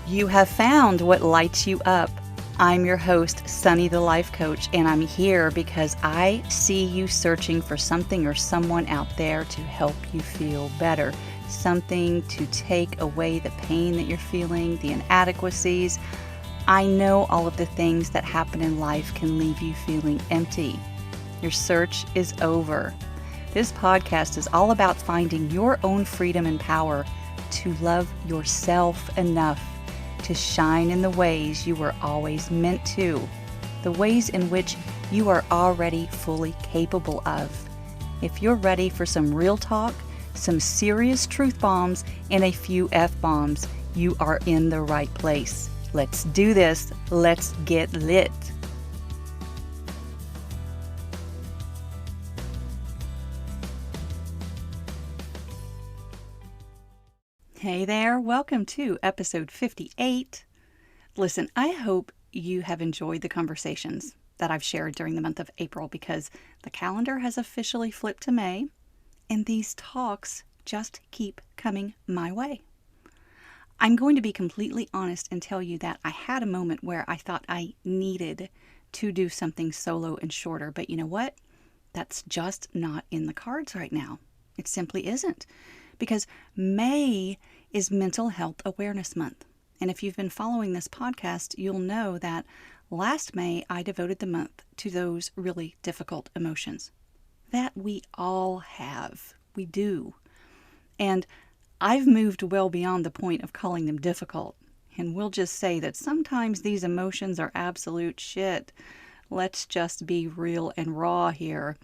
You have found what lights you up. I'm your host, Sunny the Life Coach, and I'm here because I see you searching for something or someone out there to help you feel better. Something to take away the pain that you're feeling, the inadequacies. I know all of the things that happen in life can leave you feeling empty. Your search is over. This podcast is all about finding your own freedom and power to love yourself enough to shine in the ways you were always meant to, the ways in which you are already fully capable of. If you're ready for some real talk, some serious truth bombs, and a few F-bombs, you are in the right place. Let's do this. Let's get lit. Hey there, welcome to episode 58. Listen, I hope you have enjoyed the conversations that I've shared during the month of April because the calendar has officially flipped to May and these talks just keep coming my way. I'm going to be completely honest and tell you that I had a moment where I thought I needed to do something solo and shorter, but you know what? That's just not in the cards right now. It simply isn't. Because May is Mental Health Awareness Month. And if you've been following this podcast, you'll know that last May I devoted the month to those really difficult emotions that we all have. We do. And I've moved well beyond the point of calling them difficult. And we'll just say that sometimes these emotions are absolute shit. Let's just be real and raw here.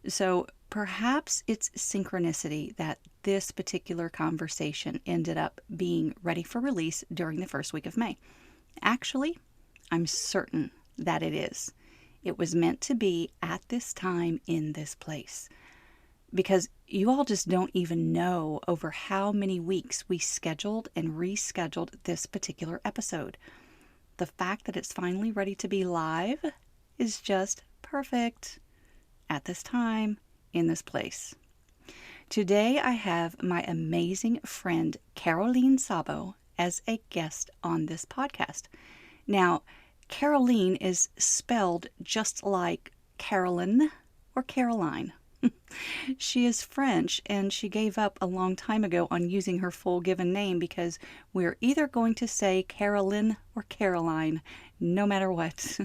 So perhaps it's synchronicity that this particular conversation ended up being ready for release during the first week of May. Actually, I'm certain that it is. It was meant to be at this time in this place. Because you all just don't even know over how many weeks we scheduled and rescheduled this particular episode. The fact that it's finally ready to be live is just perfect at this time in this place. Today I have my amazing friend Caroline Sabo as a guest on this podcast. Now, Caroline is spelled just like Carolyn or Caroline. She is French and she gave up a long time ago on using her full given name because we're either going to say Carolyn or Caroline, no matter what.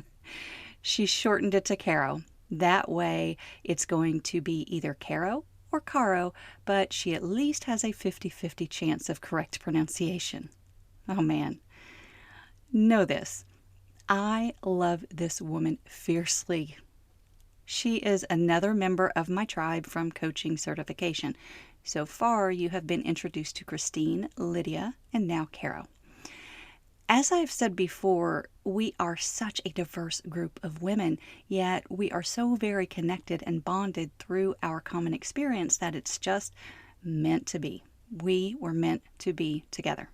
She shortened it to Caro. That way it's going to be either Caro or Caro, but she at least has a 50-50 chance of correct pronunciation. Oh man. Know this. I love this woman fiercely. She is another member of my tribe from coaching certification. So far, you have been introduced to Christine, Lydia, and now Caro. As I've said before, we are such a diverse group of women, yet we are so very connected and bonded through our common experience that it's just meant to be. We were meant to be together.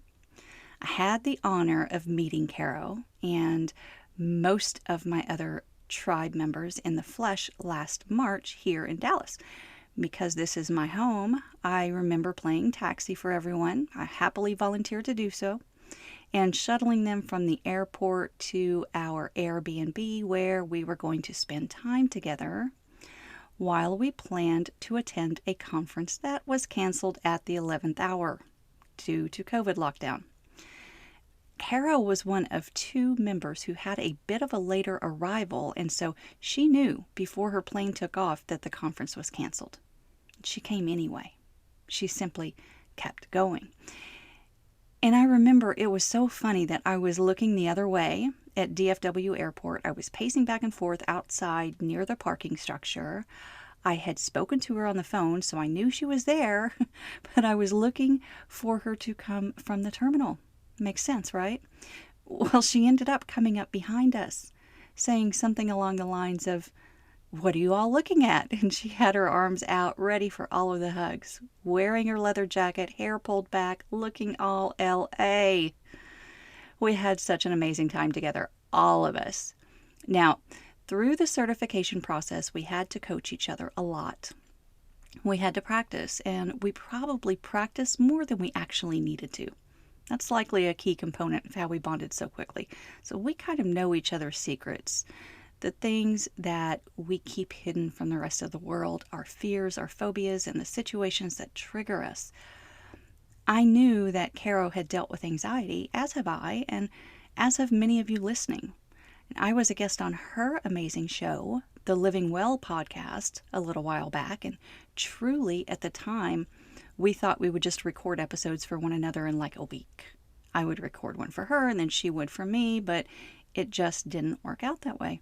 I had the honor of meeting Caro and most of my other tribe members in the flesh last March here in Dallas. Because this is my home, I remember playing taxi for everyone. I happily volunteered to do so. And shuttling them from the airport to our Airbnb where we were going to spend time together while we planned to attend a conference that was canceled at the 11th hour due to COVID lockdown. Caro was one of two members who had a bit of a later arrival, and so she knew before her plane took off that the conference was canceled. She came anyway. She simply kept going. And I remember it was so funny that I was looking the other way at DFW Airport. I was pacing back and forth outside near the parking structure. I had spoken to her on the phone, so I knew she was there, but I was looking for her to come from the terminal. Makes sense, right? Well, she ended up coming up behind us, saying something along the lines of, "What are you all looking at?" And she had her arms out, ready for all of the hugs, wearing her leather jacket, hair pulled back, looking all LA. We had such an amazing time together, all of us. Now, through the certification process, we had to coach each other a lot. We had to practice, and we probably practiced more than we actually needed to. That's likely a key component of how we bonded so quickly. So we kind of know each other's secrets. The things that we keep hidden from the rest of the world, our fears, our phobias, and the situations that trigger us. I knew that Caro had dealt with anxiety, as have I, and as have many of you listening. And I was a guest on her amazing show, the Living Well podcast, a little while back, and truly at the time, we thought we would just record episodes for one another in like a week. I would record one for her and then she would for me, but it just didn't work out that way.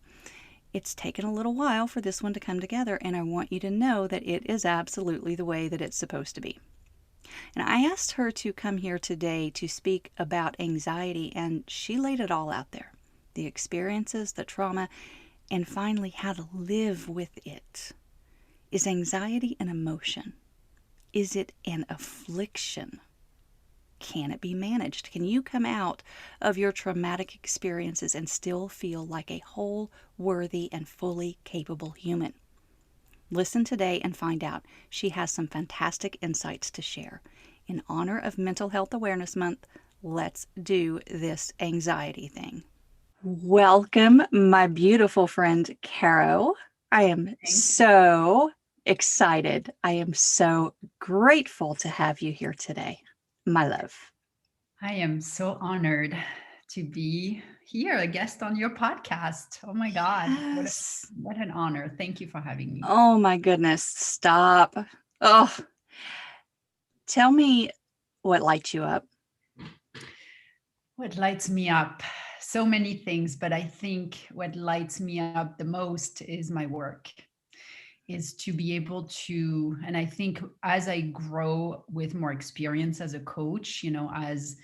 It's taken a little while for this one to come together, and I want you to know that it is absolutely the way that it's supposed to be. And I asked her to come here today to speak about anxiety, and she laid it all out there. The experiences, the trauma, and finally how to live with it. Is anxiety an emotion? Is it an affliction? Can it be managed? Can you come out of your traumatic experiences and still feel like a whole, worthy, and fully capable human? Listen today and find out. She has some fantastic insights to share. In honor of Mental Health Awareness Month, let's do this anxiety thing. Welcome, my beautiful friend, Caro. I am so excited. I am so grateful to have you here today, my love. I am so honored to be here, a guest on your podcast. Oh my God. Yes. What an honor. Thank you for having me. Oh my goodness. Stop. Oh, tell me what lights you up. What lights me up? So many things, but I think what lights me up the most is my work, is to be able to, and I think as I grow with more experience as a coach, as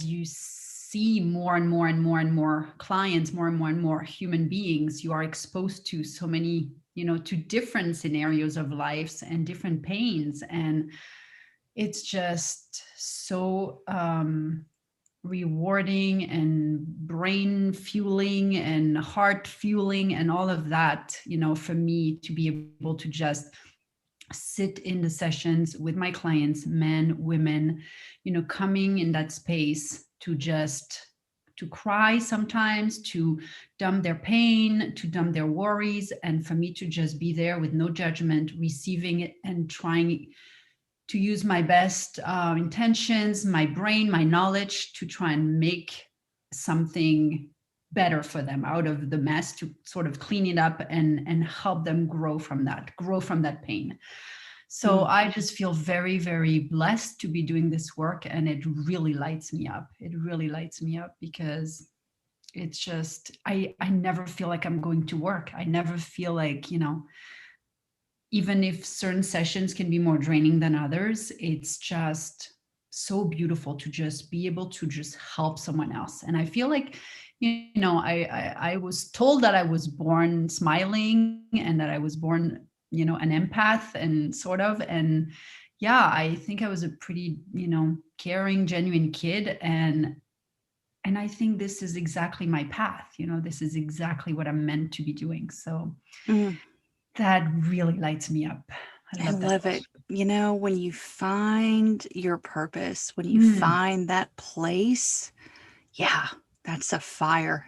you see more and more and more and more clients, more and more and more human beings, you are exposed to so many, to different scenarios of lives and different pains. And it's just so rewarding and brain fueling and heart fueling and all of that, for me to be able to just sit in the sessions with my clients, men, women, coming in that space to cry sometimes, to dump their pain, to dump their worries, and for me to just be there with no judgment, receiving it and trying to use my best intentions, my brain, my knowledge to try and make something better for them out of the mess, to sort of clean it up and help them grow from that pain. So I just feel very, very blessed to be doing this work, and it really lights me up. It really lights me up because it's just, I never feel like I'm going to work. I never feel like, even if certain sessions can be more draining than others, it's just so beautiful to just be able to just help someone else. And I feel like, I was told that I was born smiling and that I was born, an empath and sort of, and yeah, I think I was a pretty, caring, genuine kid. And I think this is exactly my path. This is exactly what I'm meant to be doing. So that really lights me up. I love it. When you find your purpose, when you Mm. find that place, yeah, that's a fire.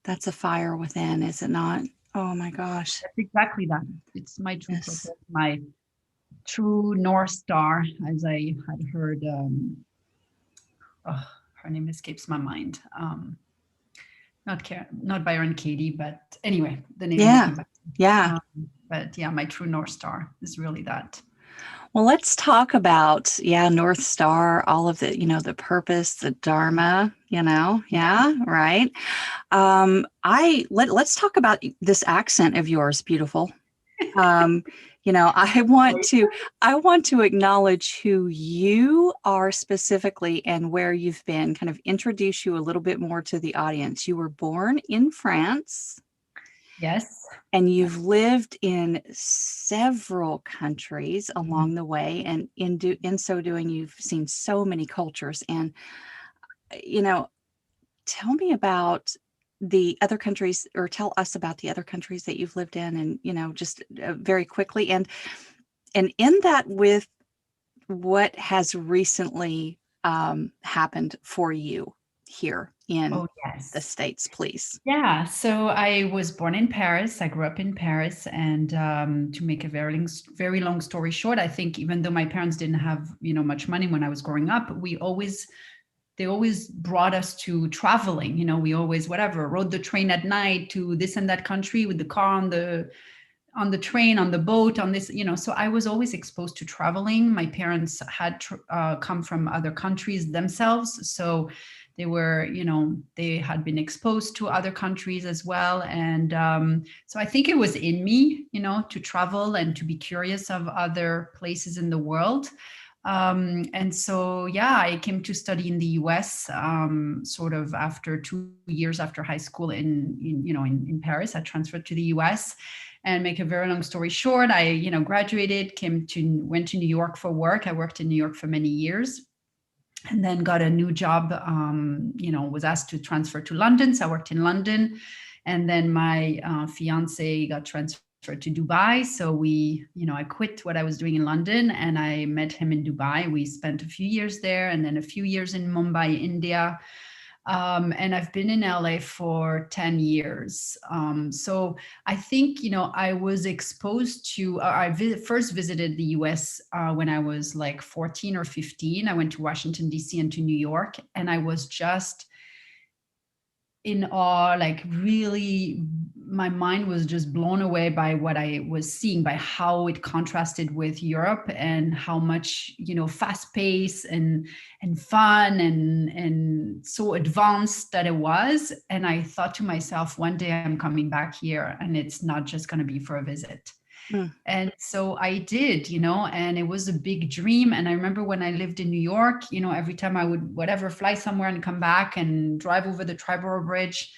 That's a fire within, is it not? Oh my gosh. That's exactly that. It's my true Yes. purpose, my true North Star, as I had heard. Oh, her name escapes my mind. Not Byron Katie, but anyway, the name will Yeah. come back. Yeah. But yeah, my true North Star is really that. Well, let's talk about, North Star, all of the, the purpose, the Dharma, yeah, right. Let's talk about this accent of yours, beautiful. I want to acknowledge who you are specifically and where you've been, kind of introduce you a little bit more to the audience. You were born in France. Yes. And you've lived in several countries along the way, and in so doing, you've seen so many cultures. And tell me about the other countries, or tell us about the other countries that you've lived in, and just very quickly, and in that with what has recently happened for you here in Oh, the yes. States, please? Yeah, so I was born in Paris. I grew up in Paris, and to make a very long story short, I think even though my parents didn't have much money when I was growing up, they always brought us to traveling. We always whatever rode the train at night to this and that country with the car on the train, on the boat, on this. So I was always exposed to traveling. My parents had come from other countries themselves, so they had been exposed to other countries as well. And so I think it was in me, to travel and to be curious of other places in the world. And so, yeah, I came to study in the US, sort of after 2 years after high school in Paris. I transferred to the US. And make a very long story short, I graduated, went to New York for work. I worked in New York for many years, and then got a new job. Was asked to transfer to London, so I worked in London. And then my fiance got transferred to Dubai, so I quit what I was doing in London, and I met him in Dubai. We spent a few years there, and then a few years in Mumbai, India. And I've been in LA for 10 years. So I think, I was exposed to, first visited the US when I was like 14 or 15. I went to Washington, D.C. and to New York, and I was just in awe, like really, my mind was just blown away by what I was seeing, by how it contrasted with Europe, and how much, fast pace and fun and so advanced that it was. And I thought to myself, one day I'm coming back here, and it's not just going to be for a visit. Mm. And so I did, and it was a big dream. And I remember when I lived in New York, every time I would, whatever, fly somewhere and come back and drive over the Triborough Bridge,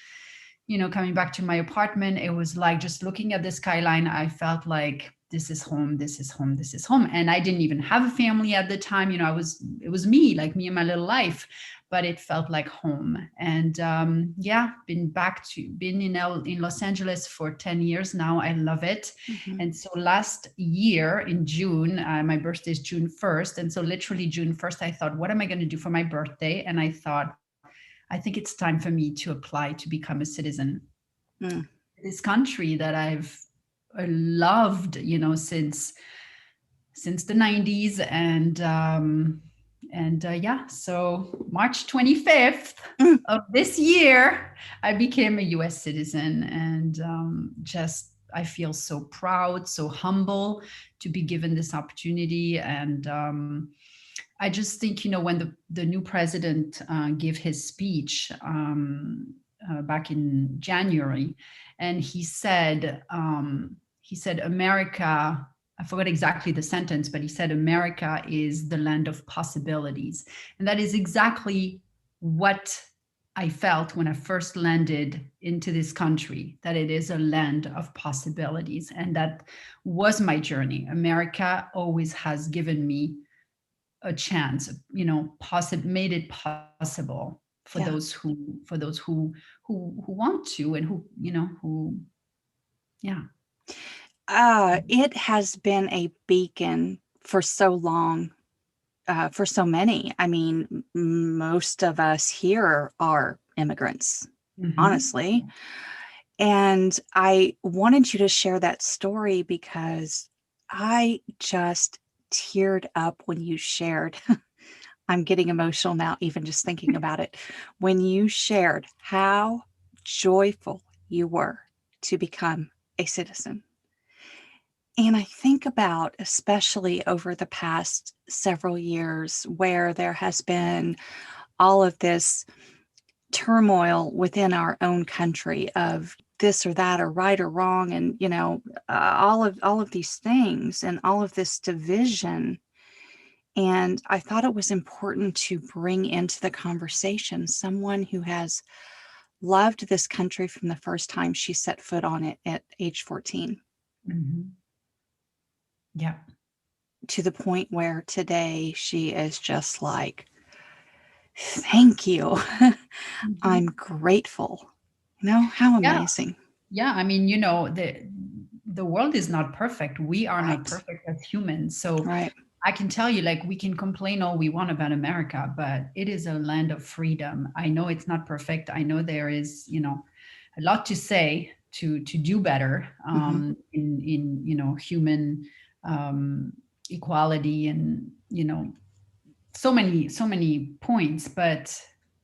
coming back to my apartment, it was like just looking at the skyline, I felt like this is home, this is home, this is home. And I didn't even have a family at the time. It was me, like me and my little life, but it felt like home. And yeah, been in Los Angeles for 10 years now. I love it. Mhm. And so last year in June, my birthday is June 1st. And so literally June 1st, I thought, what am I going to do for my birthday? And I thought, I think it's time for me to apply to become a citizen Mm. in this country that I've loved, since the 90s. And yeah, so March 25th Mm. of this year, I became a US citizen. And just I feel so proud, so humble to be given this opportunity. And I just think, when the new president gave his speech back in January, and he said, America, I forgot exactly the sentence, but he said, America is the land of possibilities. And that is exactly what I felt when I first landed into this country, that it is a land of possibilities. And that was my journey. America always has given me a chance, made it possible for Yeah. those who want to, and who, yeah. It has been a beacon for so long, for so many. I mean, most of us here are immigrants, Mhm. honestly. And I wanted you to share that story because I just teared up when you shared. I'm getting emotional now, even just thinking about it. When you shared how joyful you were to become a citizen. And I think about, especially over the past several years, where there has been all of this turmoil within our own country of this or that or right or wrong, and all of these things and all of this division. And I thought it was important to bring into the conversation someone who has loved this country from the first time she set foot on it at age 14, Mhm. Yeah. to the point where today she is just like, thank you. I'm Mhm. grateful. How Yeah. amazing. Yeah, I mean, the world is not perfect. We are not Right. perfect as humans. So Right. I can tell you, like, we can complain all we want about America, but it is a land of freedom. I know it's not perfect. I know there is, a lot to say to do better, Hmm. in human, um, equality, and so many points. But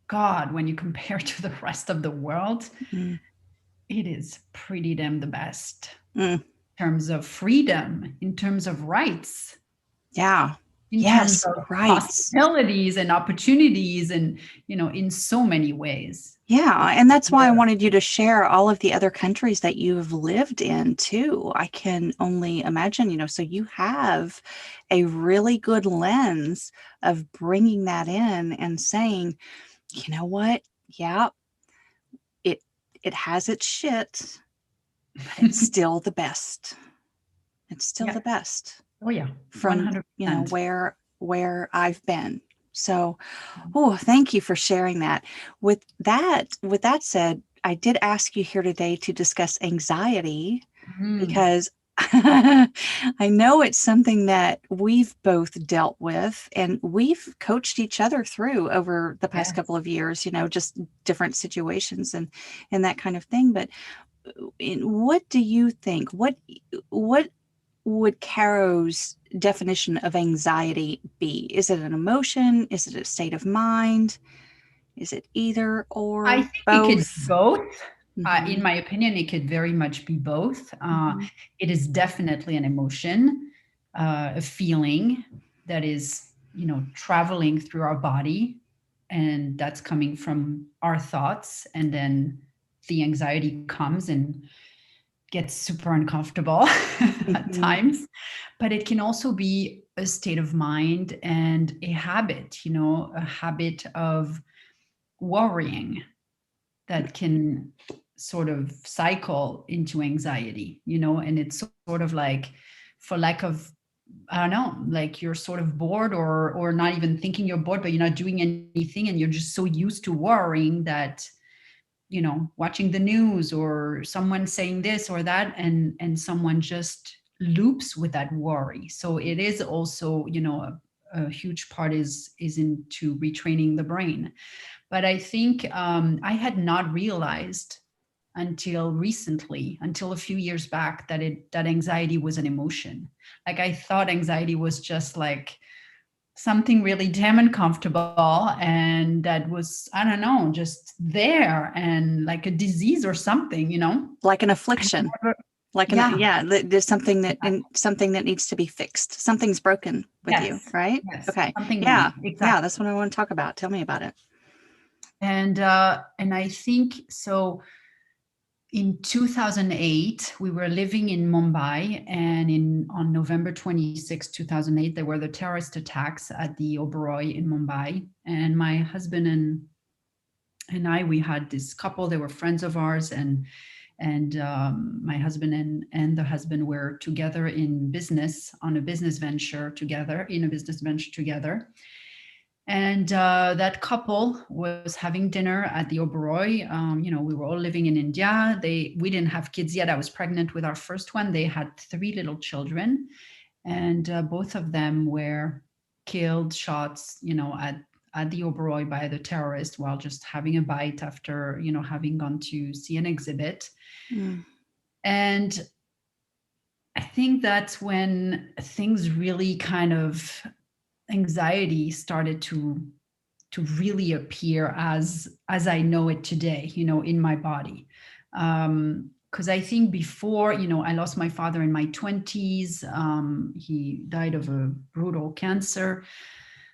God, when you compare to the rest of the world, Mm. it is pretty damn the best Mm. in terms of freedom, in terms of rights, Yeah. in terms Yes. of Right. possibilities and opportunities, and in so many ways. Yeah, and that's why I We're- wanted you to share all of the other countries that you've lived in too. I can only imagine, so you have a really good lens of bringing that in and saying, you know what? Yeah, it it has its shit, but it's still the best. It's still yeah. the best Oh yeah. from, 100%. where I've been. So, oh, thank you for sharing that. With that said, I did ask you here today to discuss anxiety Mm, because I know it's something that we've both dealt with and we've coached each other through over the past yes. couple of years, just different situations and that kind of thing. But what do you think? What would Caro's definition of anxiety be? Is it an emotion? Is it a state of mind? Is it either I or think it could be both? both. In Mm-hmm. my opinion, it could very much be both. Mm-hmm. It is definitely an emotion, a feeling that is, traveling through our body, and that's coming from our thoughts. And then the anxiety comes and gets super uncomfortable at Mm-hmm. times. But it can also be a state of mind and a habit, a habit of worrying that can sort of cycle into anxiety, and it's sort of like, for lack of, I don't know, like you're sort of bored, or not even thinking you're bored, but you're not doing anything, and you're just so used to worrying that, watching the news or someone saying this or that, and someone just loops with that worry. So it is also, a huge part is into retraining the brain. But I think, I had not realized until recently, until a few years back, that anxiety was an emotion. Like, I thought anxiety was just like something really damn uncomfortable, and that was, I don't know, just there, and like a disease or something, Like an I affliction. never, yeah, Yeah, there's something that and exactly. something that needs to be fixed. Something's broken with you, Yes, right? yes, Okay. something Yeah. wrong, Yeah, that's exactly. what I want to talk about. Tell me about it. And I think so. In 2008, we were living in Mumbai, and on November 26, 2008, there were the terrorist attacks at the Oberoi in Mumbai. And my husband and I, we had this couple. They were friends of ours, and my husband and the husband were together in business, on a business venture together, in a business venture together. And that couple was having dinner at the Oberoi. We were all living in India. We didn't have kids yet. I was pregnant with our first one. They had three little children, and both of them were killed, shots, at the Oberoi by the terrorist while just having a bite after, having gone to see an exhibit. Mm. And I think that's when things really kind of, anxiety started to really appear as I know it today, in my body. Because I think before, I lost my father in my 20s. He died of a brutal cancer.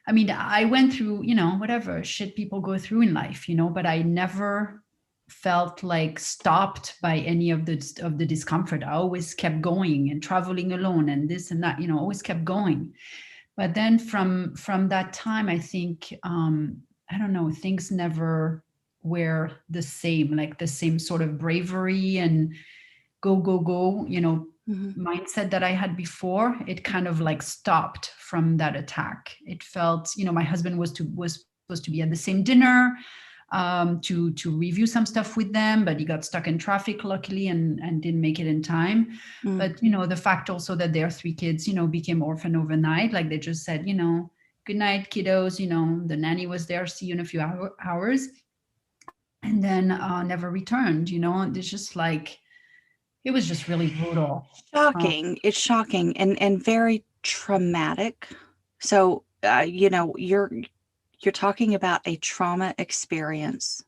I mean, I went through, whatever shit people go through in life, but I never felt like stopped by any of the discomfort. I always kept going, and traveling alone and this and that, always kept going. But then from that time, I think, I don't know, things never were the same, like the same sort of bravery and go go go, Mm-hmm. mindset that I had before. It kind of like stopped from that attack. It felt, my husband was supposed to be at the same dinner. to review some stuff with them, but he got stuck in traffic luckily and didn't make it in time. Mm. But the fact also that their three kids became orphan overnight, like they just said, good night kiddos, the nanny was there, see you in a few hours, and then never returned. It's just like, it was just really brutal. Shocking. It's shocking and very traumatic. So, you're talking about a trauma experience.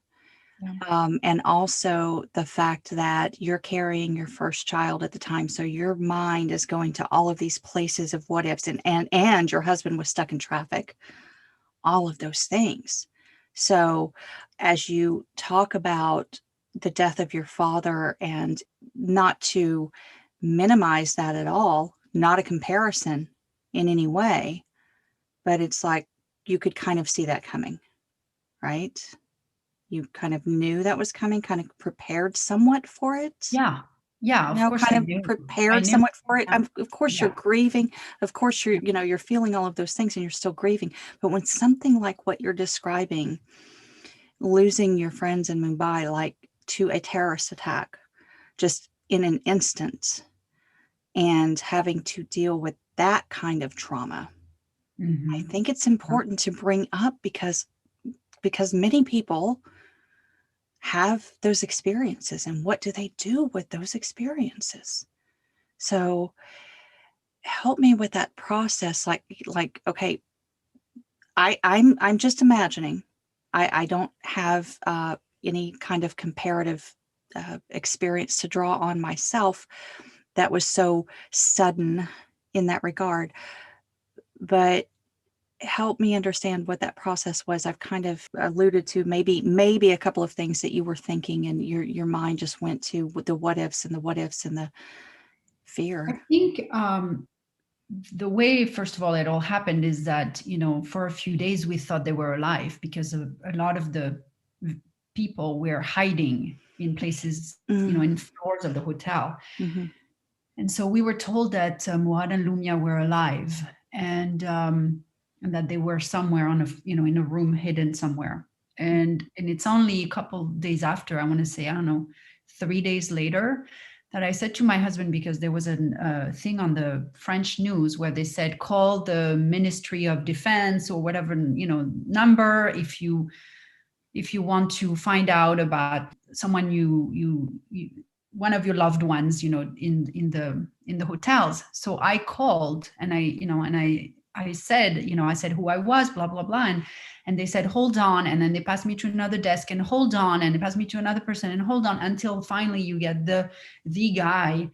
Yeah. And also the fact that you're carrying your first child at the time. So your mind is going to all of these places of what ifs, and your husband was stuck in traffic, all of those things. So as you talk about the death of your father, and not to minimize that at all, not a comparison in any way, but it's like you could kind of see that coming, right? You kind of knew that was coming, kind of prepared somewhat for it, Yeah. Yeah, of course I kind of knew. I prepared knew. somewhat for it. Yeah. Of course you're Yeah. grieving. Of course Yeah. you're feeling all of those things and you're still grieving. But when something like what you're describing, losing your friends in Mumbai, like to a terrorist attack, just in an instant, and having to deal with that kind of trauma, I Mhm. think it's Yeah. important to bring up because many people have those experiences, and what do they do with those experiences? So help me with that process. Like okay, I'm just imagining. I don't have any kind of comparative experience to draw on myself that was so sudden in that regard. But help me understand what that process was. I've kind of alluded to maybe a couple of things that you were thinking, and your mind just went to the what ifs and the what ifs and the I fear. think the way, first of all, it all happened is that, for a few days we thought they were alive because a lot of the people were hiding in places, Mm, in floors of the hotel. mhm, And so we were told that Muad and Lumia were alive, and that they were somewhere in a room hidden somewhere. And it's only a couple days after, I want to say, I don't know, 3 days later, that I said to my husband, because there was a thing on the French news where they said, call the Ministry of Defense or whatever, number if you want to find out about someone you one of your loved ones, in the hotels. So I called, and I said, I said who I was, blah blah blah, and they said hold on, and then they passed me to another desk, and hold on, and they passed me to another person, and hold on, until finally you get the guy,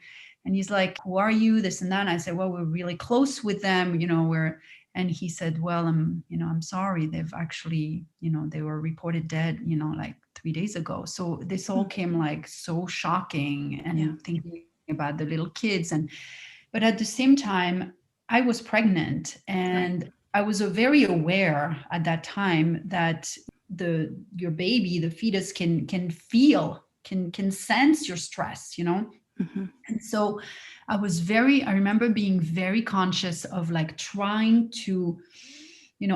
and he's like, who are you, this and that, and I said, well, we're really close with them, we're and he said, well, I'm sorry, they've actually, they were reported dead, like 3 days ago. So this all mm, came like so shocking, yeah, and thinking about the little kids. But at the same time, I was pregnant, right. and I was very aware at that time that your baby, the fetus, can feel, can sense your stress, Mhm, and so I remember being very conscious of like trying to,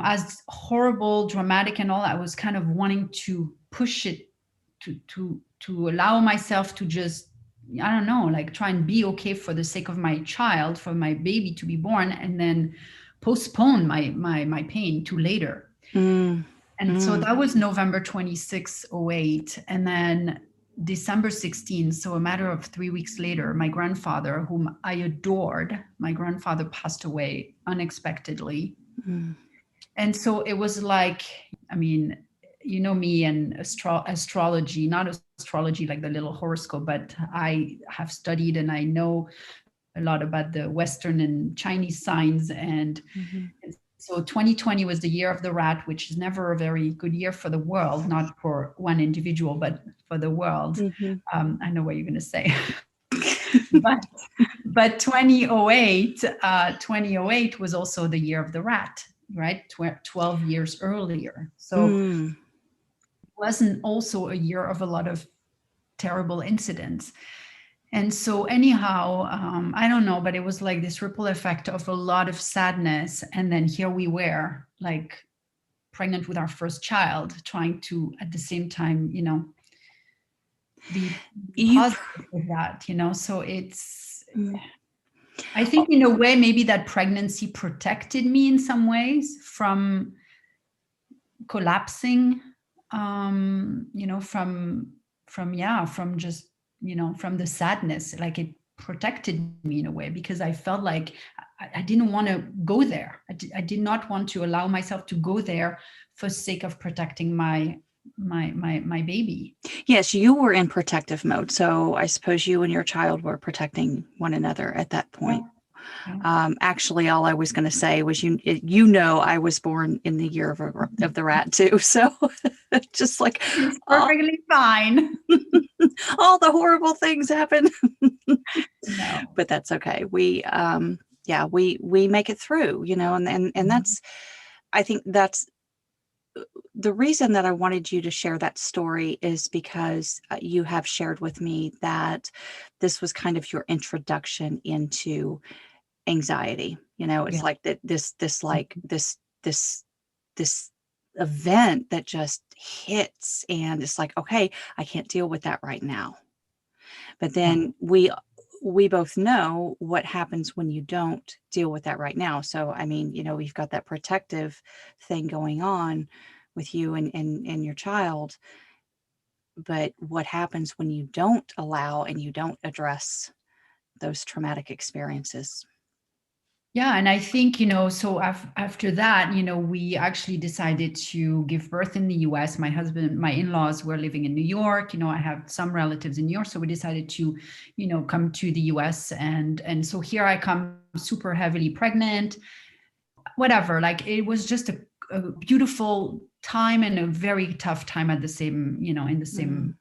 as horrible, dramatic and all, I was kind of wanting to push it, to allow myself to just, I don't know, like try and be okay for the sake of my child, for my baby to be born, and then postpone my pain to later. mm, And so mm, that was November 26, 2008. And then December 16th, so a matter of 3 weeks later, my grandfather, whom I adored, my grandfather passed away unexpectedly. mm, And so it was like, I mean, me and astrology, not astrology like the little horoscope, but I have studied and I know a lot about the Western and Chinese signs. mhm, And so 2020 was the year of the rat, which is never a very good year for the world, not for one individual, but for the world. mhm. I know what you're going to say. but but 2008 was also the year of the rat, right? 12 years earlier. So it Mm, wasn't also a year of a lot of terrible incidents. And so, anyhow, I don't know, but it was like this ripple effect of a lot of sadness. And then here we were, like pregnant with our first child, trying to at the same time, be You, positive with that, so it's, mm, I think in a way maybe that pregnancy protected me in some ways from collapsing, from just, from the sadness. Like it protected me in a way, because I felt like I didn't want to go there. I did not want to allow myself to go there for sake of protecting my baby. yes, you were in protective mode. So I suppose you and your child were protecting one another at that Yeah, point. yeah. Actually, all I was going to say was, I was born in the year of the rat too. So just like It's all, perfectly fine. all the horrible things happen, No. but that's okay. We make it through, and Mhm. I think that's the reason that I wanted you to share that story, is because you have shared with me that this was kind of your introduction into anxiety. Yeah. It's like that this event that just hits, and it's like, okay, I can't deal with that right now. But Yeah. then we both know what happens when you don't deal with that right now. So I mean, we've got that protective thing going on with you and your child. But what happens when you don't allow and you don't address those traumatic experiences? Yeah, and I think, so after that, we actually decided to give birth in the US. My husband, my in-laws were living in New York. I have some relatives in New York, so we decided to, come to the US, and so here I come super heavily pregnant, whatever. Like it was just a beautiful time and a very tough time at the same, in the Mm. same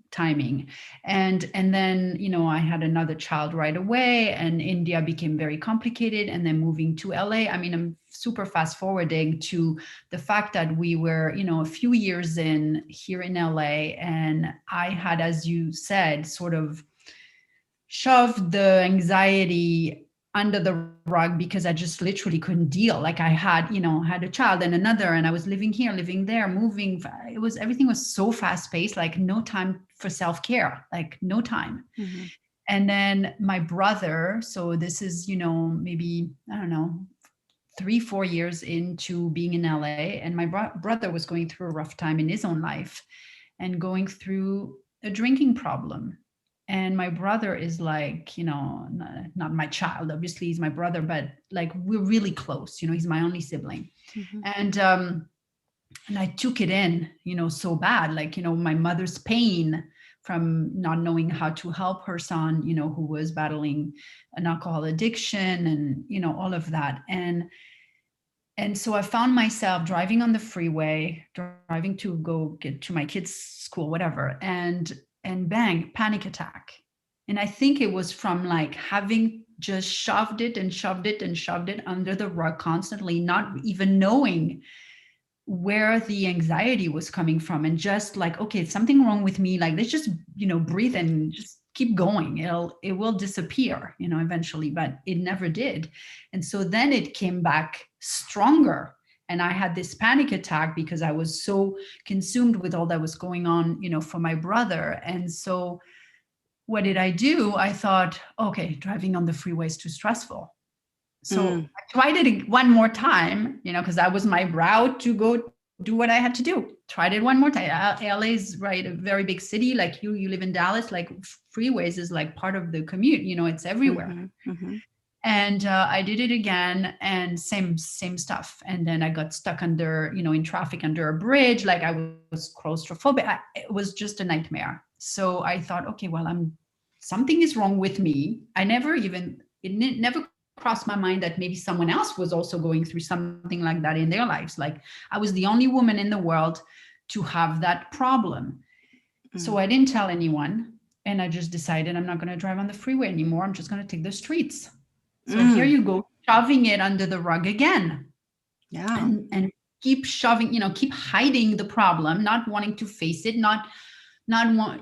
timing. And then, I had another child right away, and India became very complicated, and then moving to LA. I mean, I'm super fast forwarding to the fact that we were, a few years in here in LA, and I had, as you said, sort of shoved the anxiety under the rug because I just literally couldn't deal. Like I had, had a child and another, and I was living here, living there, moving. Everything was so fast paced, like no time for self care, like no time. Mhm. And then my brother, so this is, maybe, I don't know, 3, 4 years into being in LA, and my brother was going through a rough time in his own life and going through a drinking problem. And my brother is like, not my child, obviously he's my brother, but like we're really close, he's my only sibling. Mhm. And I took it in, so bad, like, my mother's pain from not knowing how to help her son, who was battling an alcohol addiction, and, all of that. And so I found myself driving on the freeway, driving to go get to my kids' school, whatever, and bang, panic attack. And I think it was from like having just shoved it and shoved it and shoved it under the rug constantly, not even knowing where the anxiety was coming from, and just like, okay, it's something wrong with me, like let's just, breathe and just keep going, it will disappear, eventually, but it never did. And so then it came back stronger, and I had this panic attack because I was so consumed with all that was going on, for my brother. And so what did I do? I thought, okay, driving on the freeway is too stressful. So Mm. I tried it one more time, because that was my route to go do what I had to do. Tried it one more time. LA is, right, a very big city. Like you live in Dallas, like freeways is like part of the commute, it's everywhere. Mhm. Mhm. And I did it again, and same stuff. And then I got stuck under, in traffic under a bridge. Like I was claustrophobic. It was just a nightmare. So I thought, okay, well, something is wrong with me. It never crossed my mind that maybe someone else was also going through something like that in their lives. Like I was the only woman in the world to have that problem. So Mm. I didn't tell anyone. And I just decided I'm not going to drive on the freeway anymore. I'm just going to take the streets. So here Mm. you go, shoving it under the rug again, Yeah. and keep shoving, keep hiding the problem, not wanting to face it, not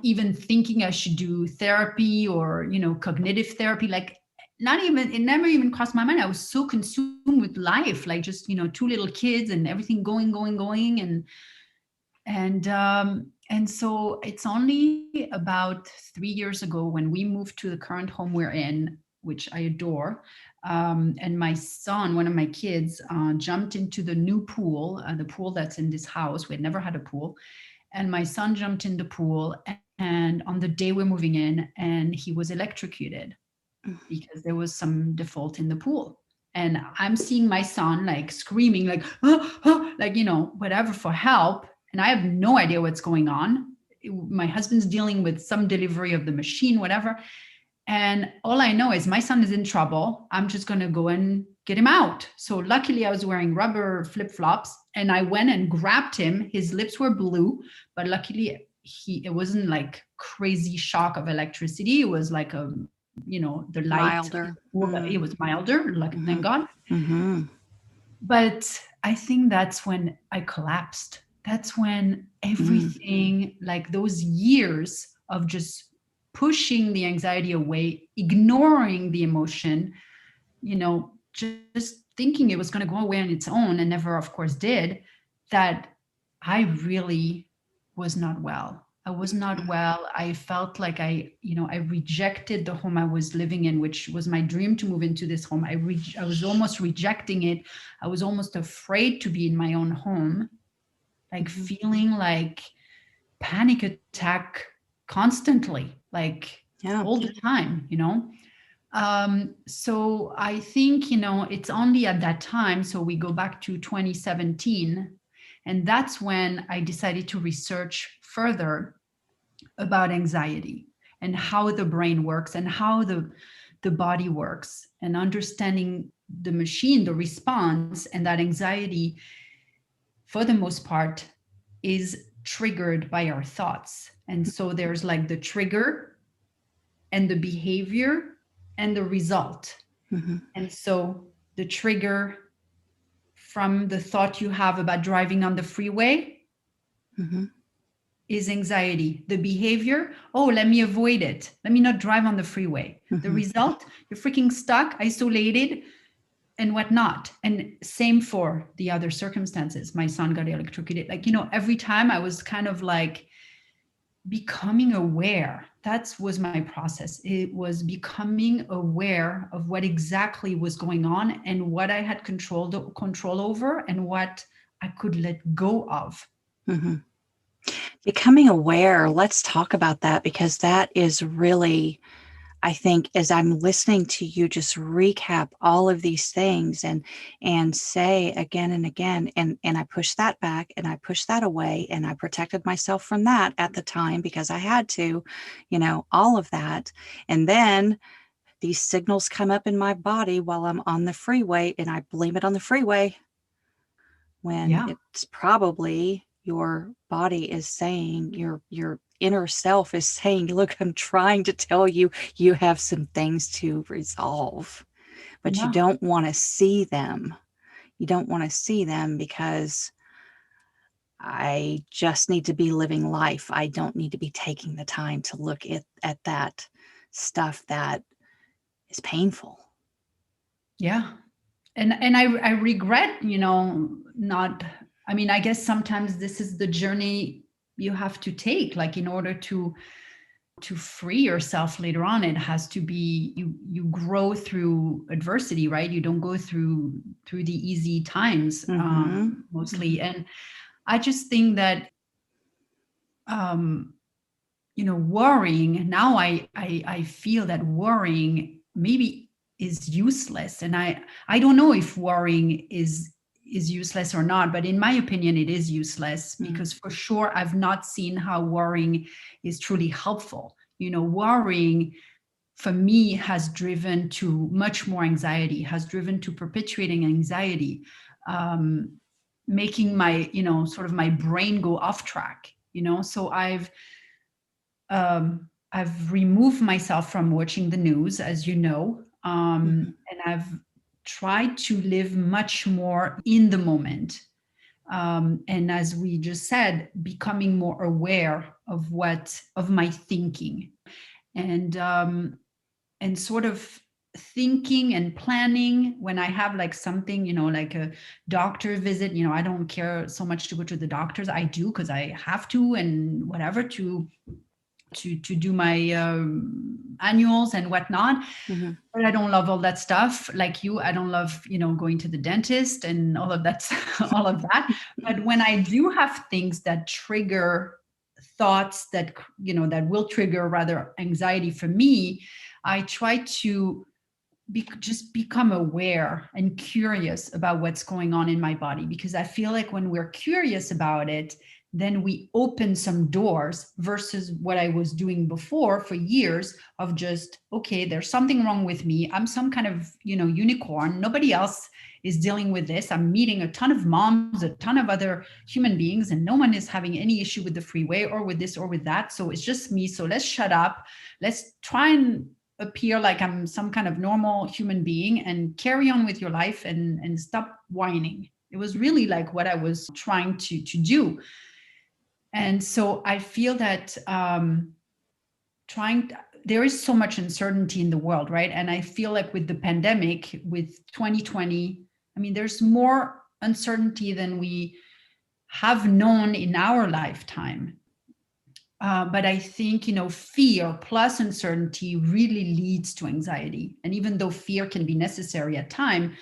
even thinking I should do therapy or, cognitive therapy. Like not even, it never even crossed my mind. I was so consumed with life, like just, two little kids and everything going. And so it's only about 3 years ago when we moved to the current home we're in, which I adore. And my son, one of my kids, jumped into the new pool, the pool that's in this house. We had never had a pool. And my son jumped in the pool, and on the day we're moving in, and he was electrocuted because there was some default in the pool. And I'm seeing my son like screaming, like, "Ah, ah," like, whatever for help. And I have no idea what's going on. My husband's dealing with some delivery of the machine, whatever. And all I know is my son is in trouble. I'm just going to go and get him out. So luckily, I was wearing rubber flip flops, and I went and grabbed him. His lips were blue, but luckily, it wasn't like crazy shock of electricity. It was like the light. Milder. It was milder, like, thank Mm-hmm. God. Mm-hmm. But I think that's when I collapsed. That's when everything, like those years of just pushing the anxiety away, ignoring the emotion, just thinking it was going to go away on its own, and never, of course, did, that I really was not well. I was not well. I felt like I rejected the home I was living in, which was my dream to move into this home. I was almost rejecting it. I was almost afraid to be in my own home, like feeling like panic attack constantly, like Yeah. all the time. So I think, it's only at that time. So we go back to 2017, and that's when I decided to research further about anxiety and how the brain works and how the body works, and understanding the machine, the response, and that anxiety, for the most part, is triggered by our thoughts. And so there's like the trigger and the behavior and the result. Mm-hmm. And so the trigger from the thought you have about driving on the freeway Mm-hmm. is anxiety. The behavior, oh, let me avoid it. Let me not drive on the freeway. The Mm-hmm. result, you're freaking stuck, isolated, and whatnot. And same for the other circumstances. My son got electrocuted. Like, every time I was kind of like becoming aware. That was my process. It was becoming aware of what exactly was going on, and what I had control over, and what I could let go of. Mm-hmm. Becoming aware, let's talk about that, because that is really, I think, as I'm listening to you just recap all of these things and say again and again, and I pushed that back and I pushed that away and I protected myself from that at the time because I had to, all of that. And then these signals come up in my body while I'm on the freeway, and I blame it on the freeway when Yeah. it's probably your body is saying, your inner self is saying, look, I'm trying to tell you, you have some things to resolve, but you Yeah. don't want to see them. You don't want to see them because I just need to be living life. I don't need to be taking the time to look at that stuff that is painful. Yeah. And I regret, not, I mean, I guess sometimes this is the journey you have to take, like, in order to free yourself later on. It has to be, you grow through adversity, right? You don't go through the easy times, Mm-hmm. mostly. And I just think that, um worrying now, I feel that worrying maybe is useless. And I don't know if worrying is useless or not, but in my opinion it is useless, Mm-hmm. because for sure I've not seen how worrying is truly helpful. Worrying for me has driven to much more anxiety, has driven to perpetuating anxiety, um, making my, sort of my brain go off track. So I've removed myself from watching the news, as you know, Mm-hmm. and I've tried to live much more in the moment. And as we just said, becoming more aware of my thinking, and sort of thinking and planning when I have like something, like a doctor visit. I don't care so much to go to the doctors. I do because I have to, and whatever, to do my annuals and whatnot. Mm-hmm. But I don't love all that stuff like you. I don't love, going to the dentist and all of that, all of that. But when I do have things that trigger thoughts that will trigger rather anxiety for me, I try to just become aware and curious about what's going on in my body, because I feel like when we're curious about it, then we open some doors versus what I was doing before for years of just, okay, there's something wrong with me. I'm some kind of, unicorn. Nobody else is dealing with this. I'm meeting a ton of moms, a ton of other human beings, and no one is having any issue with the freeway or with this or with that. So it's just me. So let's shut up. Let's try and appear like I'm some kind of normal human being and carry on with your life and stop whining. It was really like what I was trying to do. And so I feel that there is so much uncertainty in the world, right? And I feel like with the pandemic, with 2020, I mean, there's more uncertainty than we have known in our lifetime. But I think, fear plus uncertainty really leads to anxiety. And even though fear can be necessary at time,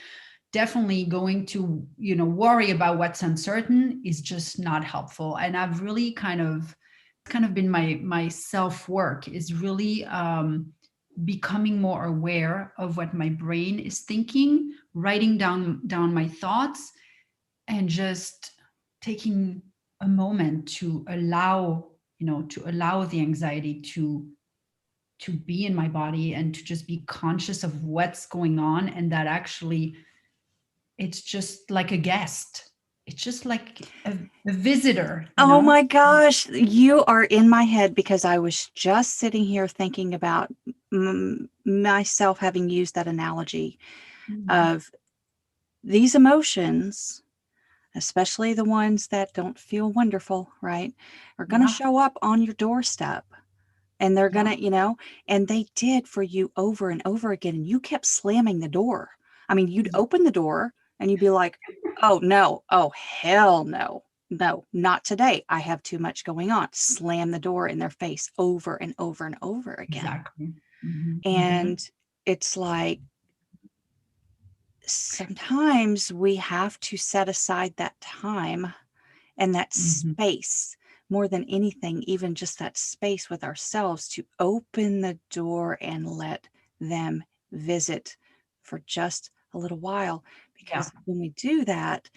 definitely going to, worry about what's uncertain is just not helpful. And I've really kind of been my self work is really becoming more aware of what my brain is thinking, writing down my thoughts, and just taking a moment to allow the anxiety to be in my body, and to just be conscious of what's going on, and that actually it's just like a guest. It's just like a visitor. Oh my gosh, you are in my head, because I was just sitting here thinking about myself having used that analogy of these emotions, especially the ones that don't feel wonderful, right, are going to show up on your doorstep. And they're going to, and they did for you over and over again. And you kept slamming the door. I mean, you'd open the door and you'd be like, oh, no. Oh, hell no. No, not today. I have too much going on. Slam the door in their face over and over and over again. Exactly. And it's like, sometimes we have to set aside that time and that space more than anything, even just that space with ourselves, to open the door and let them visit for just a little while. Because when we do that,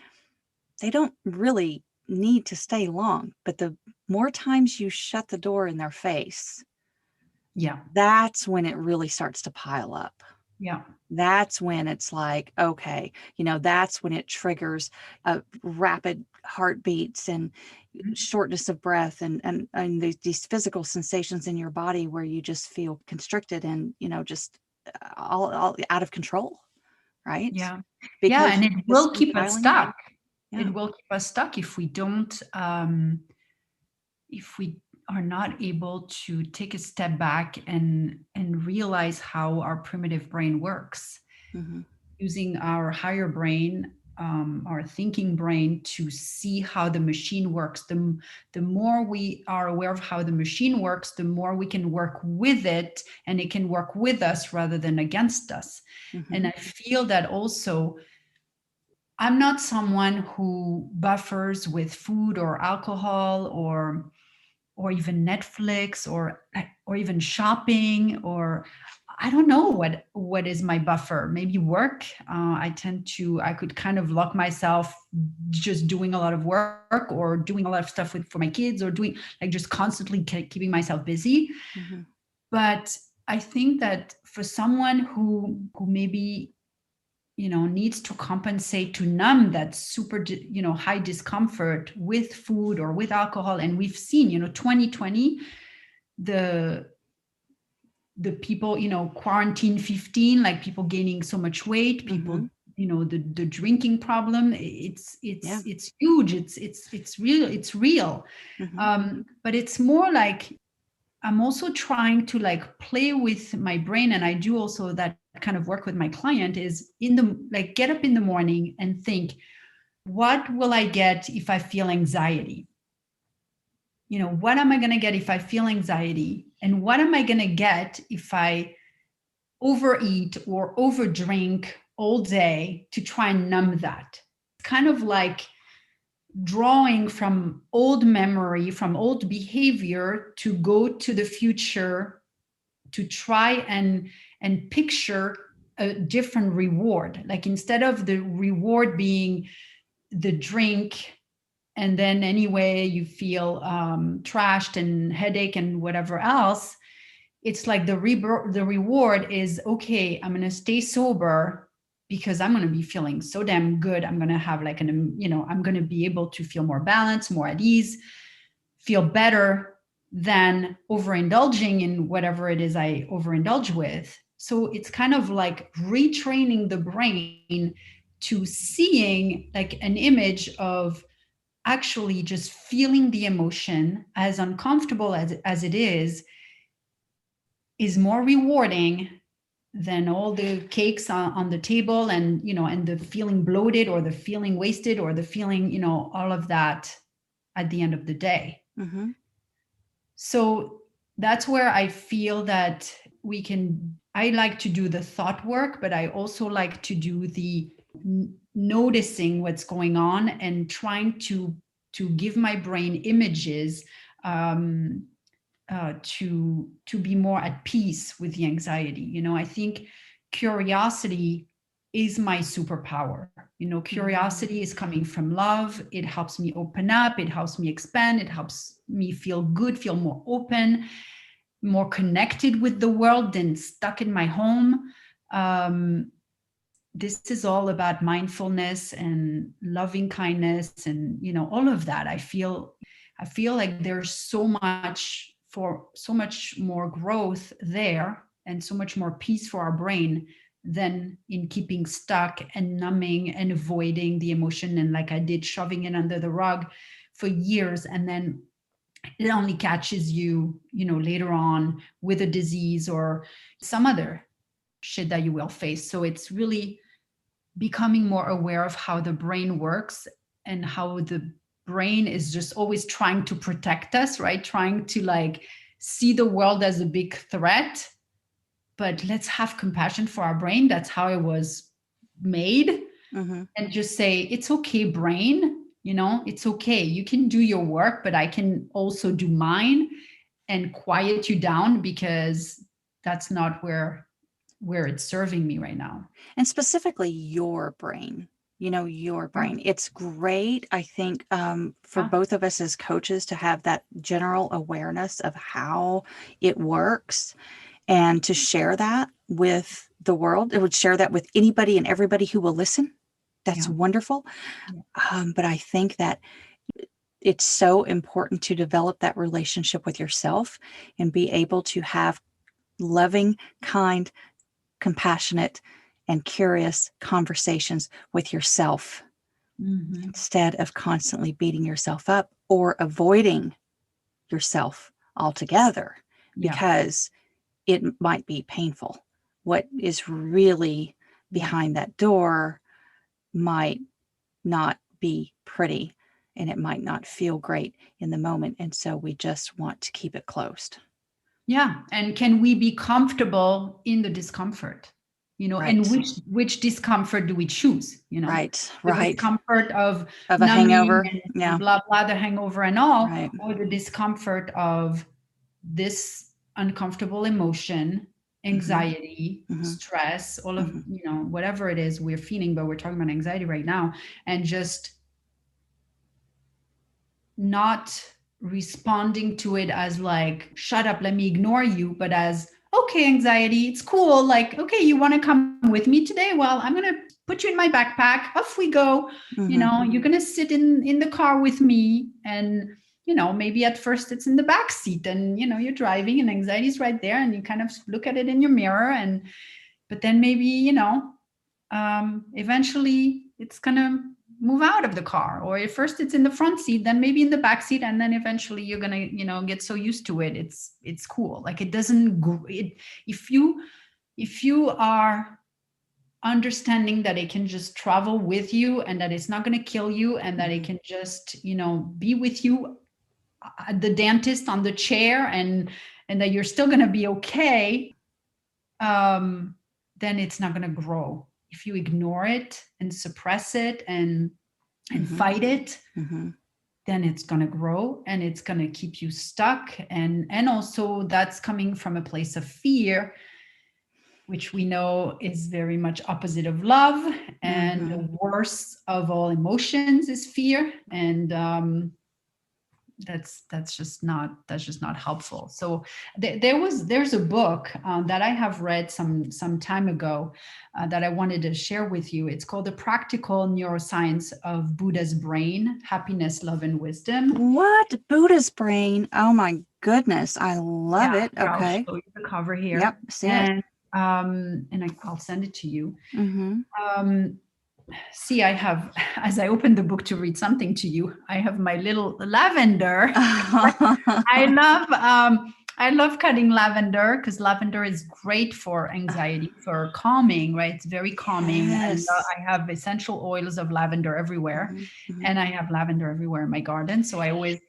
they don't really need to stay long. But the more times you shut the door in their face, that's when it really starts to pile up. That's when it's like, okay, that's when it triggers rapid heartbeats and shortness of breath and these physical sensations in your body where you just feel constricted and, just all out of control, right? Because and it will keep us stuck. It will keep us stuck if we don't, if we are not able to take a step back and realize how our primitive brain works, using our higher brain, our thinking brain, to see how the machine works. The more we are aware of how the machine works, the more we can work with it, and it can work with us rather than against us. And I feel that also, I'm not someone who buffers with food or alcohol or even Netflix or even shopping, or I don't know what is my buffer. Maybe work. I could kind of lock myself just doing a lot of work or doing a lot of stuff for my kids, or doing like just constantly keeping myself busy. But I think that for someone who maybe needs to compensate, to numb that super high discomfort with food or with alcohol, and we've seen 2020, the people, quarantine 15, like people gaining so much weight, people, the drinking problem, it's huge, it's real. But it's more like I'm also trying to like play with my brain, and I do also that kind of work with my client is get up in the morning and think, what will I get if I feel anxiety? What am I going to get if I feel anxiety? And what am I going to get if I overeat or overdrink all day to try and numb that? It's kind of like drawing from old memory, from old behavior to go to the future to try and picture a different reward. Like instead of the reward being the drink, and then anyway you feel trashed and headache and whatever else, it's like the reward is, okay, I'm going to stay sober because I'm going to be feeling so damn good. I'm going to have like I'm going to be able to feel more balanced, more at ease, feel better than overindulging in whatever it is I overindulge with. So it's kind of like retraining the brain to seeing like an image of actually just feeling the emotion, as uncomfortable as it is more rewarding than all the cakes on the table, and and the feeling bloated or the feeling wasted or the feeling all of that at the end of the day. Mm-hmm. So that's where I feel that I like to do the thought work, but I also like to do the noticing what's going on and trying to give my brain images to be more at peace with the anxiety. I think curiosity is my superpower. Curiosity is coming from love. It helps me open up. It helps me expand. It helps me feel good, feel more open, more connected with the world than stuck in my home. This is all about mindfulness and loving kindness and all of that. I feel like there's so much more growth there and so much more peace for our brain than in keeping stuck and numbing and avoiding the emotion, and like I did, shoving it under the rug for years, and then it only catches you later on with a disease or some other shit that you will face. So it's really becoming more aware of how the brain works and how the brain is just always trying to protect us, right? Trying to like see the world as a big threat. But let's have compassion for our brain. That's how it was made. Mm-hmm. And just say, it's okay, brain. It's okay. You can do your work, but I can also do mine and quiet you down, because that's not where it's serving me right now. And specifically your brain. Your brain. It's great, I think, for both of us as coaches to have that general awareness of how it works and to share that with the world. It would share that with anybody and everybody who will listen. That's wonderful. Yeah. But I think that it's so important to develop that relationship with yourself and be able to have loving, kind, compassionate, and curious conversations with yourself, mm-hmm. instead of constantly beating yourself up or avoiding yourself altogether, because it might be painful. What is really behind that door might not be pretty, and it might not feel great in the moment. And so we just want to keep it closed. Yeah. And can we be comfortable in the discomfort? Right. And which discomfort do we choose? Right. The discomfort of a hangover, and blah blah, the hangover and all, right. Or the discomfort of this uncomfortable emotion, anxiety, mm-hmm. stress, all of mm-hmm. Whatever it is we're feeling, but we're talking about anxiety right now, and just not responding to it as like, shut up, let me ignore you, but as, okay, anxiety, it's cool. Like, okay, you want to come with me today? Well, I'm going to put you in my backpack. Off we go. Mm-hmm. You're going to sit in the car with me. And, maybe at first it's in the back seat and, you're driving and anxiety is right there and you kind of look at it in your mirror. But then maybe, eventually it's going to move out of the car, or at first it's in the front seat, then maybe in the back seat, and then eventually you're gonna get so used to it, it's cool. Like, it doesn't if you are understanding that it can just travel with you and that it's not going to kill you, and that it Mhm. can just, be with you at the dentist on the chair, and that you're still going to be okay, then it's not going to grow. If you ignore it and suppress it and Mhm. fight it, Mhm. then it's going to grow and it's going to keep you stuck. And also that's coming from a place of fear, which we know is very much opposite of love. And Mhm. the worst of all emotions is fear. And that's just not helpful. So there's a book that I have read some time ago, that I wanted to share with you. It's called The Practical Neuroscience of Buddha's Brain: Happiness, Love, and Wisdom. What? Buddha's brain. Oh my goodness. I love Yeah, it. here, I'll Okay. show you the cover Yep. here. See it. And I'll send it to you. Mm-hmm. Um, See, I have, as I open the book to read something to you, I have my little lavender. I love I love cutting lavender, because lavender is great for anxiety, for calming, right? It's very calming, and Yes. I have essential oils of lavender everywhere, Mm-hmm. Mm-hmm. and I have lavender everywhere in my garden. So I always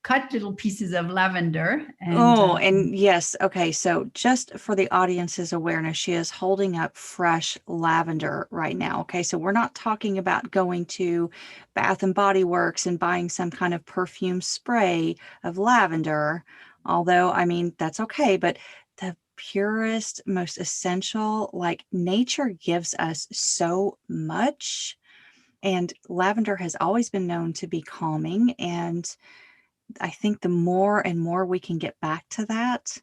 cut little pieces of lavender, and Oh, and yes. Okay. So just for the audience's awareness, she is holding up fresh lavender right now. Okay. So we're not talking about going to Bath and Body Works and buying some kind of perfume spray of lavender, although, I mean, that's okay. But the purest, most essential, like nature gives us so much. And lavender has always been known to be calming. And I think the more and more we can get back to that,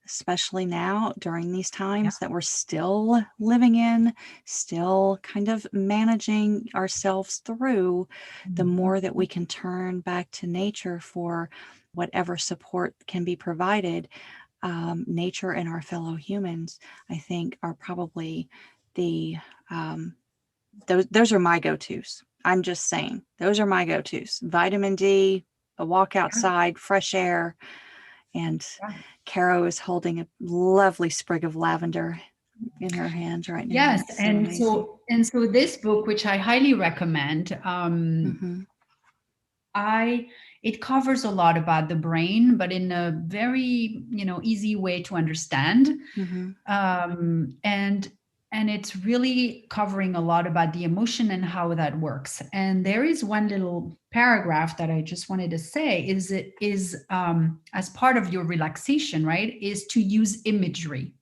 especially now during these yeah. times that we're still living in, still kind of managing ourselves through, the Mhm. more that we can turn back to nature for whatever support can be provided. Nature and our fellow humans, I think, are probably the um, those are my go-tos. I'm just saying, those are my go-tos. Vitamin D, a walk Yeah, outside, fresh air, and yeah. Caro is holding a lovely sprig of lavender in her hands right now. Yes, It's so and amazing. so this book, which I highly recommend, Mm-hmm. I it covers a lot about the brain, but in a very, easy way to understand. Mm-hmm. And it's really covering a lot about the emotion and how that works. And there is one little paragraph that I just wanted to say is as part of your relaxation, right, is to use imagery.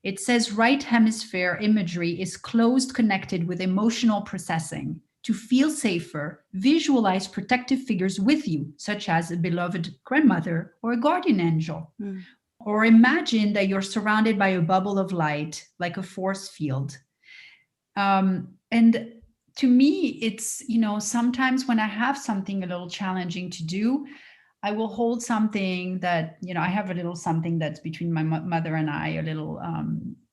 It says right hemisphere imagery is closed connected with emotional processing. To feel safer, visualize protective figures with you, such as a beloved grandmother or a guardian angel. Mm. Or imagine that you're surrounded by a bubble of light, like a force field. And to me, it's, sometimes when I have something a little challenging to do, I will hold something that, I have a little something that's between my mother and I, a little,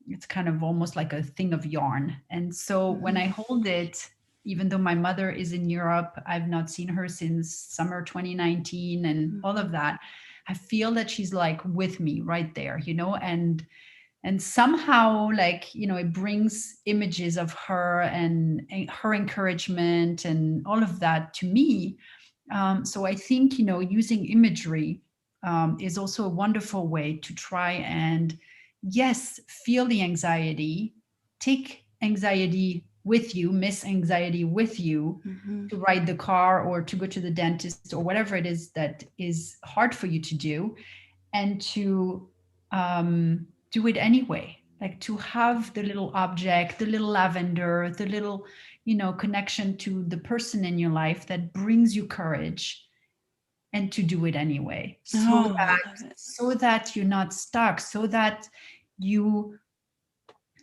it's kind of almost like a thing of yarn. And so when Mm-hmm. I hold it, even though my mother is in Europe, I've not seen her since summer 2019 and all Mm-hmm. of that. I feel that she's like with me right there, and somehow, like, it brings images of her and her encouragement and all of that to me. So I think, using imagery is also a wonderful way to try and, yes, feel the anxiety, take anxiety with you, miss anxiety with you, Mm-hmm. to ride the car or to go to the dentist or whatever it is that is hard for you to do, and to do it anyway. Like to have the little object, the little lavender, the little, connection to the person in your life that brings you courage, and to do it anyway, so Oh, I that love it. you're not stuck, so that you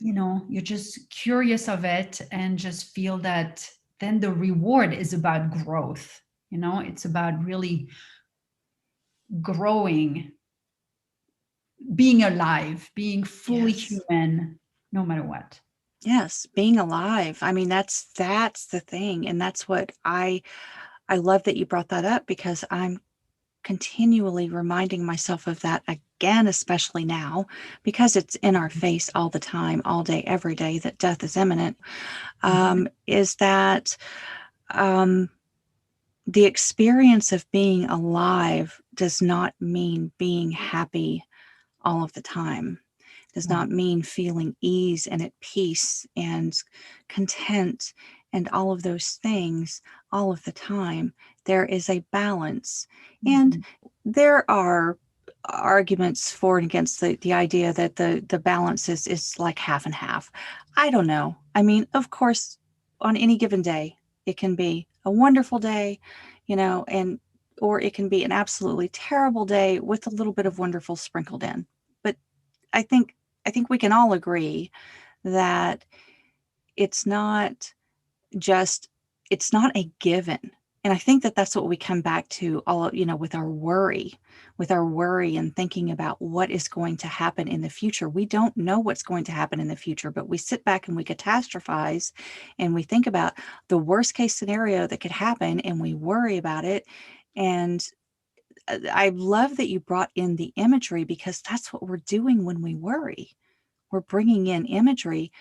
you're just curious of it and just feel that then the reward is about growth. It's about really growing, being alive, being fully Yes. human, no matter what. Yes, being alive. I mean, that's the thing, and that's what I love that you brought that up because I'm continually reminding myself of that again, especially now, because it's in our face all the time, all day, every day, that death is imminent, is that the experience of being alive does not mean being happy all of the time. Does Yeah. not mean feeling ease and at peace and content and all of those things all of the time. There is a balance. And Mhm. there are arguments for and against the idea that the balance is like half and half. I don't know. I mean, of course, on any given day, it can be a wonderful day, and or it can be an absolutely terrible day with a little bit of wonderful sprinkled in. But I think I think we can all agree that it's not just it's not a given. And I think that that's what we come back to all, with our worry and thinking about what is going to happen in the future. We don't know what's going to happen in the future, but we sit back and we catastrophize and we think about the worst case scenario that could happen and we worry about it. And I love that you brought in the imagery because that's what we're doing when we worry. We're bringing in imagery,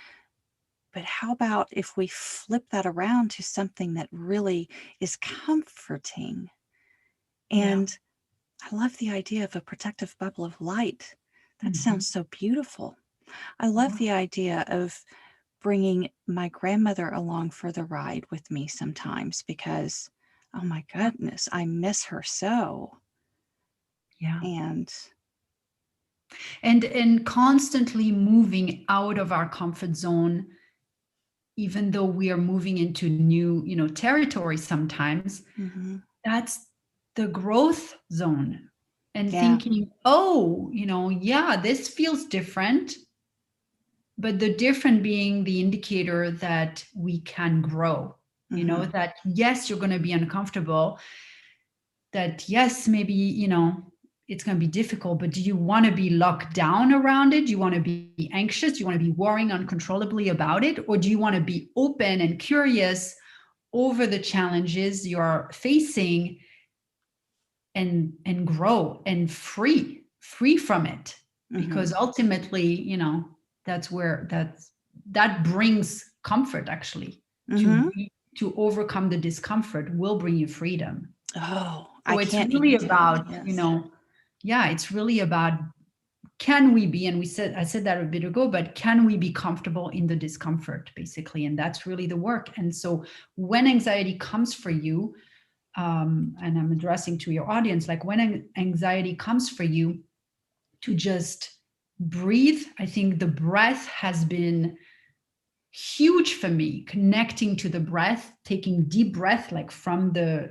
but how about if we flip that around to something that really is comforting? Yeah. And I love the idea of a protective bubble of light. That Mhm. sounds so beautiful. I love Yeah. the idea of bringing my grandmother along for the ride with me sometimes because, oh my Yeah. goodness, I miss her so. Yeah. And And constantly moving out of our comfort zone, even though we are moving into new, territory sometimes, mhm, that's the growth zone. And yeah, thinking, oh, yeah, this feels different, but the different being the indicator that we can grow, hmm, that yes, you're going to be uncomfortable, that yes, maybe, it's going to be difficult, but do you want to be locked down around it? Do you want to be anxious? Do you want to be worrying uncontrollably about it? Or do you want to be open and curious over the challenges you're facing and grow and free from it? hmm, Because ultimately, that's where that brings comfort, actually. to hmm. be to overcome the discomfort will bring you freedom. Oh, I So it's can't. really Yeah, about, yes. yeah, it's really about, can we be, and I said that a bit ago, but can we be comfortable in the discomfort, basically? And that's really the work. And so when anxiety comes for you, and I'm addressing to your audience, like when anxiety comes for you, to just breathe. I think the breath has been huge for me, connecting to the breath, taking deep breath, like from the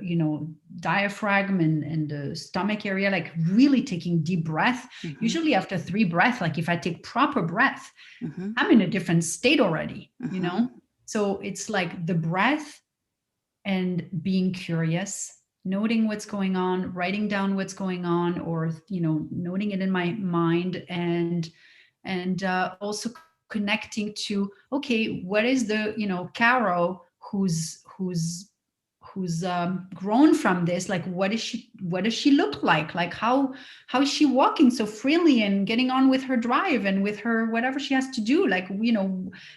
diaphragm and the stomach area, like really taking deep breath. Hmm, Usually after 3 breath, like if I take proper breath, hmm, I'm in a different state already. hmm. So it's like the breath and being curious, noting what's going on, writing down what's going on, or noting it in my mind, and also connecting to, okay, what is the Caro who's grown from this, like what does she look like how is she walking so freely and getting on with her drive and with her whatever she has to do, like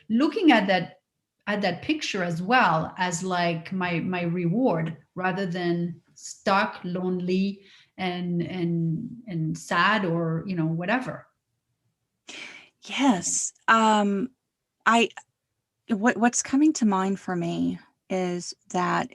looking at that picture as well as like my reward, rather than stuck, lonely, and sad, or whatever. Yes. I what's coming to mind for me is that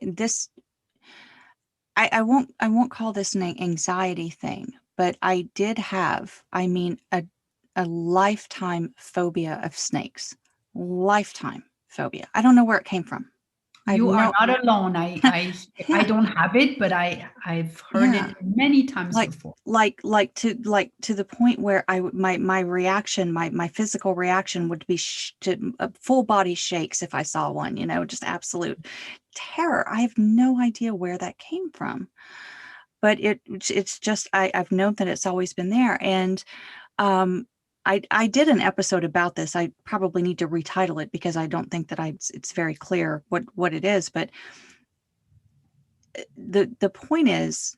I won't call this an anxiety thing, but I did have, I mean, a lifetime phobia of snakes. Lifetime phobia. I don't know where it came from. I have You are no, not alone. I yeah, don't have it, but I've heard yeah. it many times like before. like to the point where my reaction, my physical reaction would be to full body shakes if I saw one, just absolute terror. I have no idea where that came from, but it's just I've known that it's always been there. And um I did an episode about this. I probably need to retitle it because I don't think that it's very clear what it is. But the point is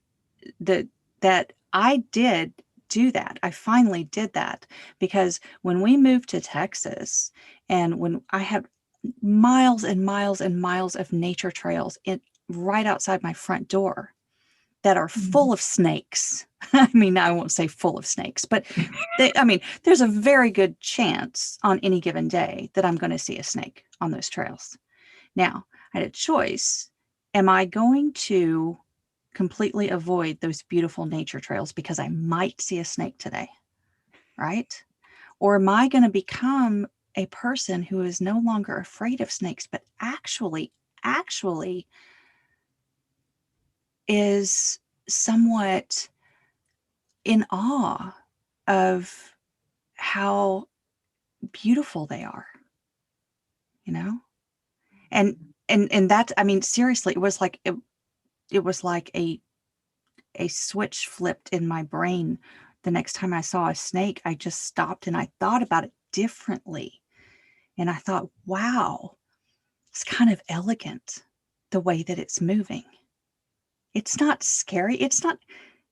that I did do that. I finally did that because when we moved to Texas and when I had miles and miles and miles of nature trails right outside my front door that are full Mhm. of snakes. I mean, I won't say full of snakes, but there's a very good chance on any given day that I'm going to see a snake on those trails. Now, I had a choice. Am I going to completely avoid those beautiful nature trails because I might see a snake today, right? Or am I going to become a person who is no longer afraid of snakes, but actually is somewhat in awe of how beautiful they are, you know? And and that, I mean, seriously, it was like a switch flipped in my brain. The next time I saw a snake, I just stopped and I thought about it differently. And I thought, wow, it's kind of elegant the way that it's moving. It's not scary. It's not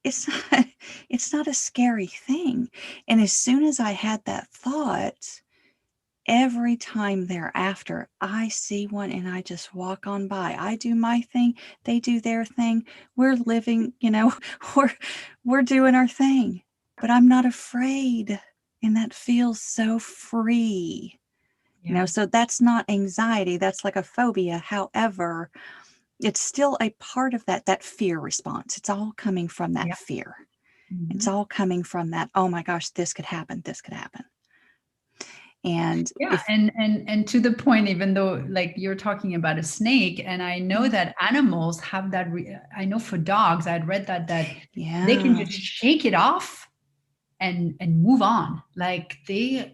it's not a scary thing. And as soon as I had that thought, every time thereafter, I see one and I just walk on by. I do my thing, they do their thing. We're living, we're we're doing our thing. But I'm not afraid. And that feels so free. Yeah. So that's not anxiety, that's like a phobia. However, it's still a part of that fear response. It's all coming from that Yeah. fear. It's Mhm. all coming from that, oh my gosh, this could happen, this could happen. And Yeah, if and to the point, even though like you're talking about a snake, and I know that animals have that. I know for dogs, I had read that they can yeah, just shake it off and move on. Like they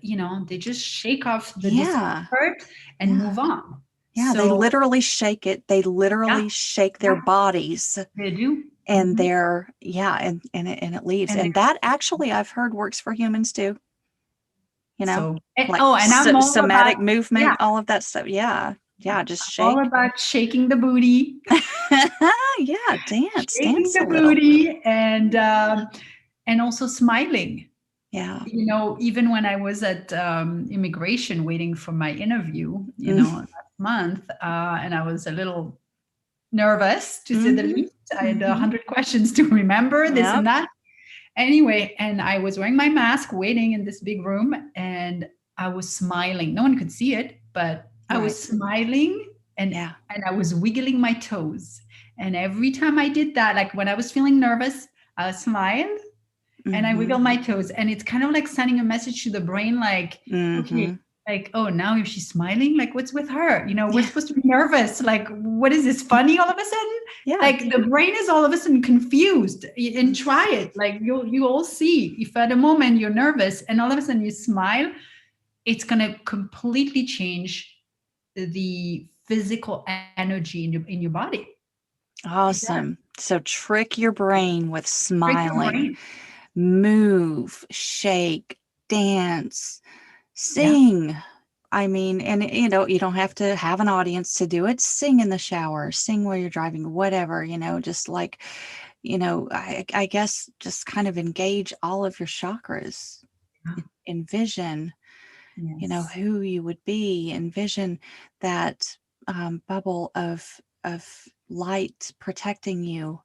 just shake off the yeah, discomfort and yeah, move on. yeah, they So literally shake it. They yeah, literally shake their yeah, bodies they do. and Mhm. they're, yeah, and it leaves. And And that actually I've heard works for humans too, you know, like oh, and I'm all about somatic yeah, movement, all of that stuff. Yeah. Yeah. Just all shake. about shaking the booty, Yeah. Dance, shaking dance a the little. booty, and also smiling. Yeah. Even when I was at immigration waiting for my interview, Mm-hmm. last month, and I was a little nervous to say the Mm-hmm. least. I had Mm-hmm. 100 questions to remember, this and Yep. that. Anyway, and I was wearing my mask, waiting in this big room, and I was smiling. No one could see it, but I was Right. smiling, and Yeah. I was wiggling my toes. And every time I did that, like when I was feeling nervous, I smiled and I Mm-hmm. wiggle my toes. And it's kind of like sending a message to the brain, like, okay, Mm-hmm. like, oh, now if she's smiling, like, what's with her? We're Yeah. supposed to be nervous. Like, what is this funny all of a sudden? Yeah. Like the brain is all of a sudden confused. And try it. Like you all see if at a moment you're nervous and all of a sudden you smile, it's gonna completely change the physical energy in your body. It does. Awesome. So trick your brain with Trick your smiling. brain. Move, shake, dance, Yeah. sing. I mean, and you don't have to have an audience to do it. Sing in the shower, sing while you're driving, whatever, just like, I guess just kind of engage all of your chakras. Yeah. Envision, Yes. who you would be. Envision that bubble of light protecting you.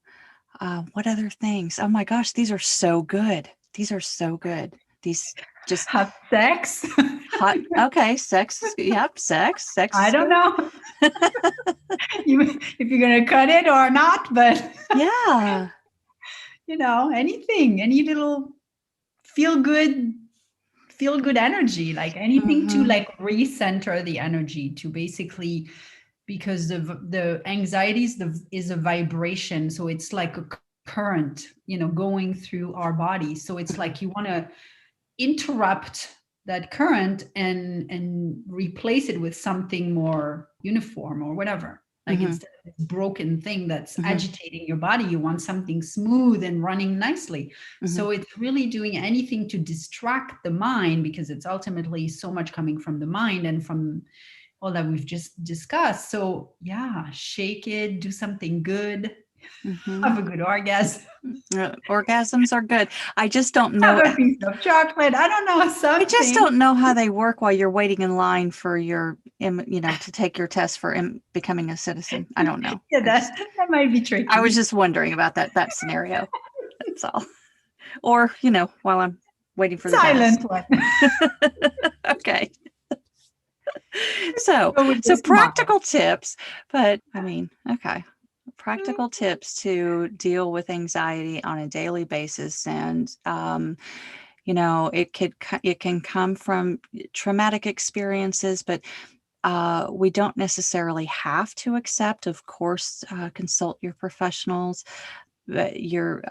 What other things? Oh my gosh, these are so good. These are so good. These just Have sex. hot. Okay, sex. Yep, sex. Sex I is don't good. know if you're going to cut it or not, but Yeah. anything, any little feel good, feel good energy, like anything to Mm-hmm. like recenter the energy to basically, because the anxiety is a vibration, so it's like a current, going through our body. So it's like you want to interrupt that current and replace it with something more uniform or whatever. Like Mm-hmm. instead of this broken thing that's Mm-hmm. agitating your body, you want something smooth and running nicely. Mm-hmm. So it's really doing anything to distract the mind, because it's ultimately so much coming from the mind and from all that we've just discussed. So yeah, shake it, do something good. Mm-hmm. have a good orgasm, Orgasms are good. I just don't have know. a piece of chocolate. I don't know, I just something. don't know how they work while you're waiting in line for your, to take your test for becoming a citizen. I don't know. Yeah, I just, that might be I was tricky. just wondering about that scenario. That's all. Or, while I'm waiting for the Silent test. one. Okay. So, Go with the so smile. practical tips, but I mean, okay. Practical tips to deal with anxiety on a daily basis. And, it can come from traumatic experiences, but we don't necessarily have to accept. Of course, consult your professionals, your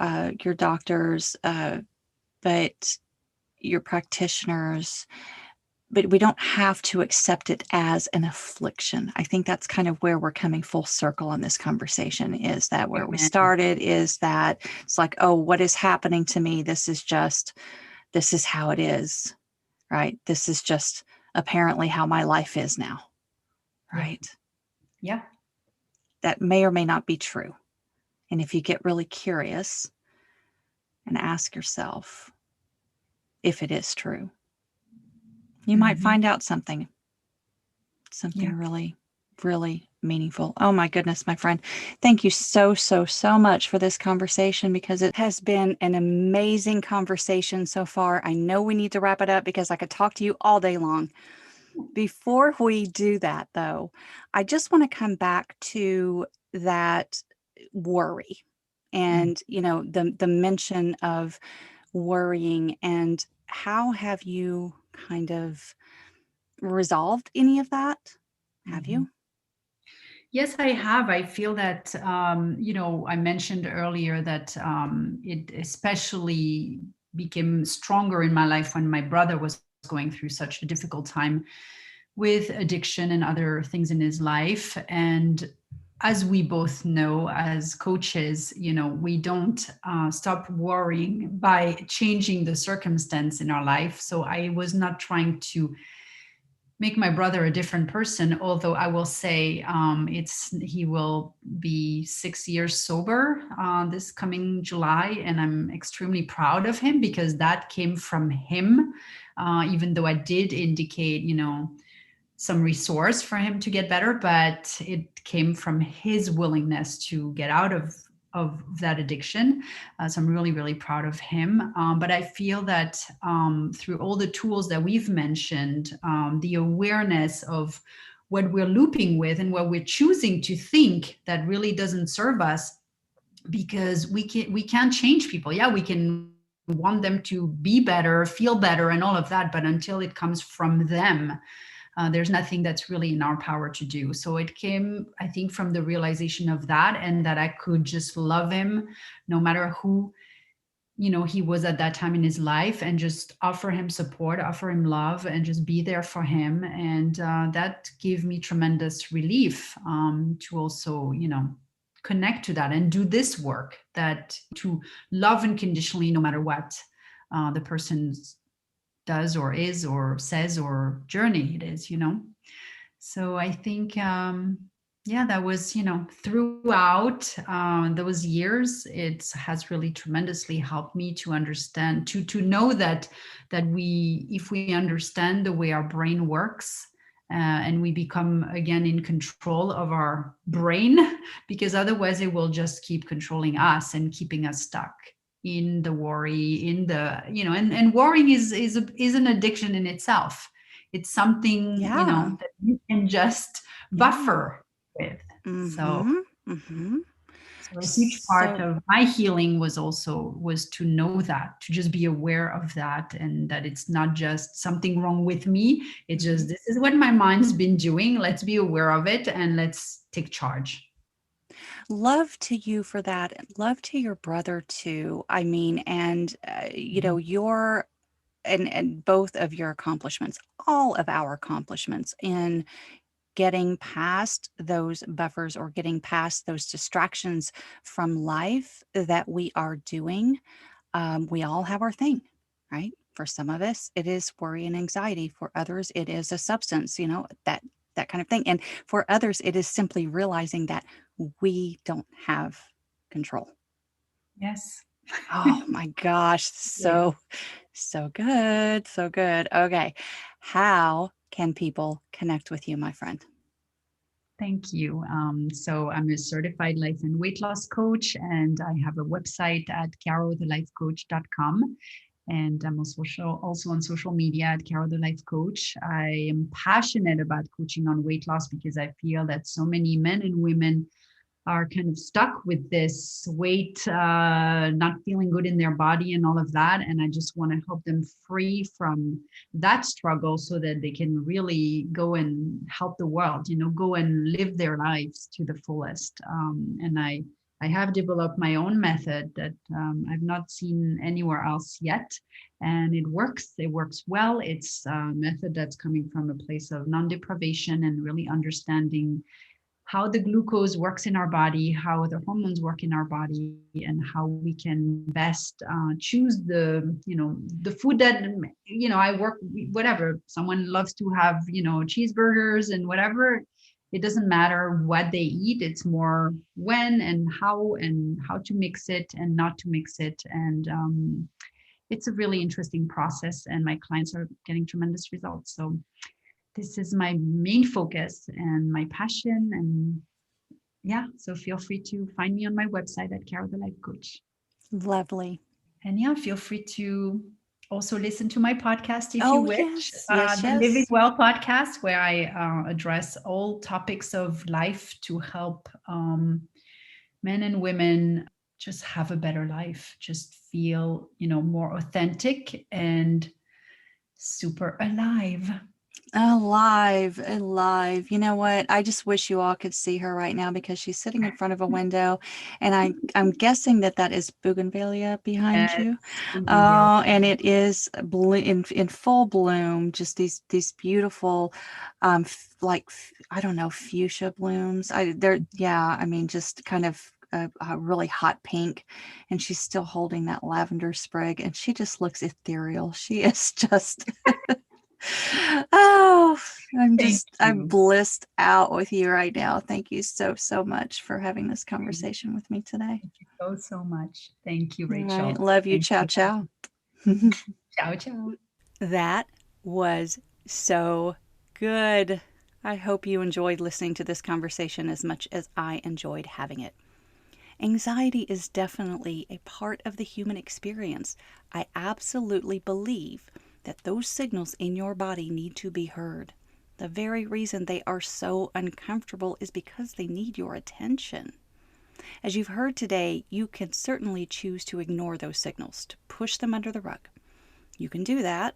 doctors, but your practitioners. But we don't have to accept it as an affliction. I think that's kind of where we're coming full circle on this conversation, is that where we Amen. started is that it's like, oh, what is happening to me? This is how it is, right? This is just apparently how my life is now, Yeah. right? Yeah. That may or may not be true. And if you get really curious and ask yourself if it is true, you might Hmm. find out Yeah. something really, really meaningful. Oh my goodness, my friend. Thank you so, so, so much for this conversation, because it has been an amazing conversation so far. I know we need to wrap it up because I could talk to you all day long. Before we do that, though, I just want to come back to that worry Mm. and, the mention of worrying, and how have you kind of resolved any of that? Have Mhm. you? Yes, I have. I feel that, I mentioned earlier that it especially became stronger in my life when my brother was going through such a difficult time with addiction and other things in his life. And as we both know, as coaches, we don't stop worrying by changing the circumstance in our life. So I was not trying to make my brother a different person. Although I will say, he will be 6 years sober this coming July, and I'm extremely proud of him because that came from him. Even though I did indicate, some resource for him to get better, but it came from his willingness to get out of that addiction. So I'm really, really proud of him. But I feel that through all the tools that we've mentioned, the awareness of what we're looping with and what we're choosing to think that really doesn't serve us, because we can't change people. Yeah, we can want them to be better, feel better, and all of that, but until it comes from them, there's nothing that's really in our power to do. So it came, I think, from the realization of that, and that I could just love him no matter who he was at that time in his life, and just offer him support, offer him love, and just be there for him. And that gave me tremendous relief, to also connect to that and do this work, that to love unconditionally no matter what the person does or is or says or journey it is. So I think, yeah, that was, throughout those years, it has really tremendously helped me to understand, to know that if we understand the way our brain works, and we become again in control of our brain, because otherwise it will just keep controlling us and keeping us stuck in the worry, in the, and worrying is an addiction in itself. It's something, Yeah. that you can just Yeah. buffer with. So, Mm-hmm. Mm-hmm. so a huge part So, of my healing was to know that, to just be aware of that, and that it's not just something wrong with me. It's mhm. just, this is what my mind's been doing. Let's be aware of it and let's take charge. Love to you for that. Love to your brother too. I mean, and Mhm. your and both of your accomplishments, all of our accomplishments in getting past those buffers or getting past those distractions from life that we are doing. We all have our thing, right? For some of us, it is worry and anxiety. For others, it is a substance, that kind of thing. And for others, it is simply realizing that we don't have control. Yes. Oh my gosh. Yeah. So good. So good. Okay. How can people connect with you, my friend? Thank you. So I'm a certified life and weight loss coach, and I have a website at carothelifecoach.com. And I'm also on social media at Caro the Life Coach. I am passionate about coaching on weight loss because I feel that so many men and women are kind of stuck with this weight, not feeling good in their body and all of that. And I just want to help them free from that struggle so that they can really go and help the world, go and live their lives to the fullest. And I have developed my own method that I've not seen anywhere else yet. And it works. It works well. It's a method that's coming from a place of non deprivation and really understanding how the glucose works in our body, how the hormones work in our body, and how we can best choose the food that, I work, whatever. Someone loves to have, cheeseburgers and whatever. It doesn't matter what they eat. It's more when and how to mix it and not to mix it. And it's a really interesting process, and my clients are getting tremendous results. So this is my main focus and my passion. And yeah, so feel free to find me on my website at Caro the Life Coach. Lovely. And yeah, feel free to also listen to my podcast if you Oh, wish, yes. Yes, the Living yes. Well podcast, where I address all topics of life to help men and women just have a better life, just feel, more authentic and super alive. Alive, alive. You know what? I just wish you all could see her right now because she's sitting in front of a window, and I'm guessing that that is bougainvillea behind Yes, you. bougainvillea. Oh, and it is in full bloom. Just these beautiful, I don't know, fuchsia blooms. Yeah. I mean, just kind of a really hot pink, and she's still holding that lavender sprig, and she just looks ethereal. She is just. Oh, Thank I'm you. blissed out with you right now. Thank you so much for having this conversation with me today. Thank you so much. Thank you, All right. Rachel. Love you. Thank Ciao, you. ciao. Ciao, ciao. That was so good. I hope you enjoyed listening to this conversation as much as I enjoyed having it. Anxiety is definitely a part of the human experience. I absolutely believe that those signals in your body need to be heard. The very reason they are so uncomfortable is because they need your attention. As you've heard today, you can certainly choose to ignore those signals, to push them under the rug. You can do that,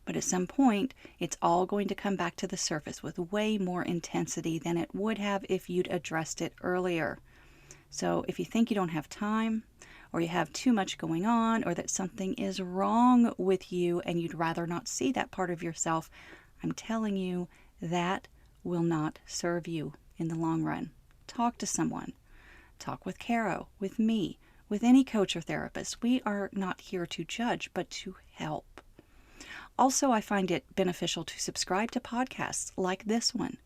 but at some point, it's all going to come back to the surface with way more intensity than it would have if you'd addressed it earlier. So if you think you don't have time, or you have too much going on, or that something is wrong with you and you'd rather not see that part of yourself, I'm telling you that will not serve you in the long run. Talk to someone. Talk with Caro, with me, with any coach or therapist. We are not here to judge, but to help. Also, I find it beneficial to subscribe to podcasts like this one,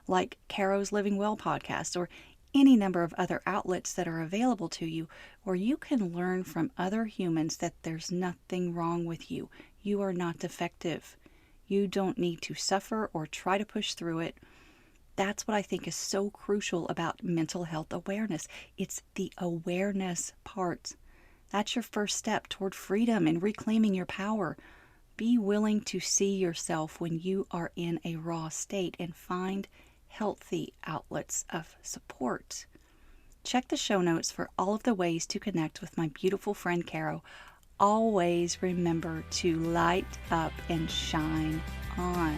like Caro's Living Well podcast, or any number of other outlets that are available to you where you can learn from other humans that there's nothing wrong with you. You are not defective. You don't need to suffer or try to push through it. That's what I think is so crucial about mental health awareness. It's the awareness part. That's your first step toward freedom and reclaiming your power. Be willing to see yourself when you are in a raw state and find healthy outlets of support. Check the show notes for all of the ways to connect with my beautiful friend Caro. Always remember to light up and shine on.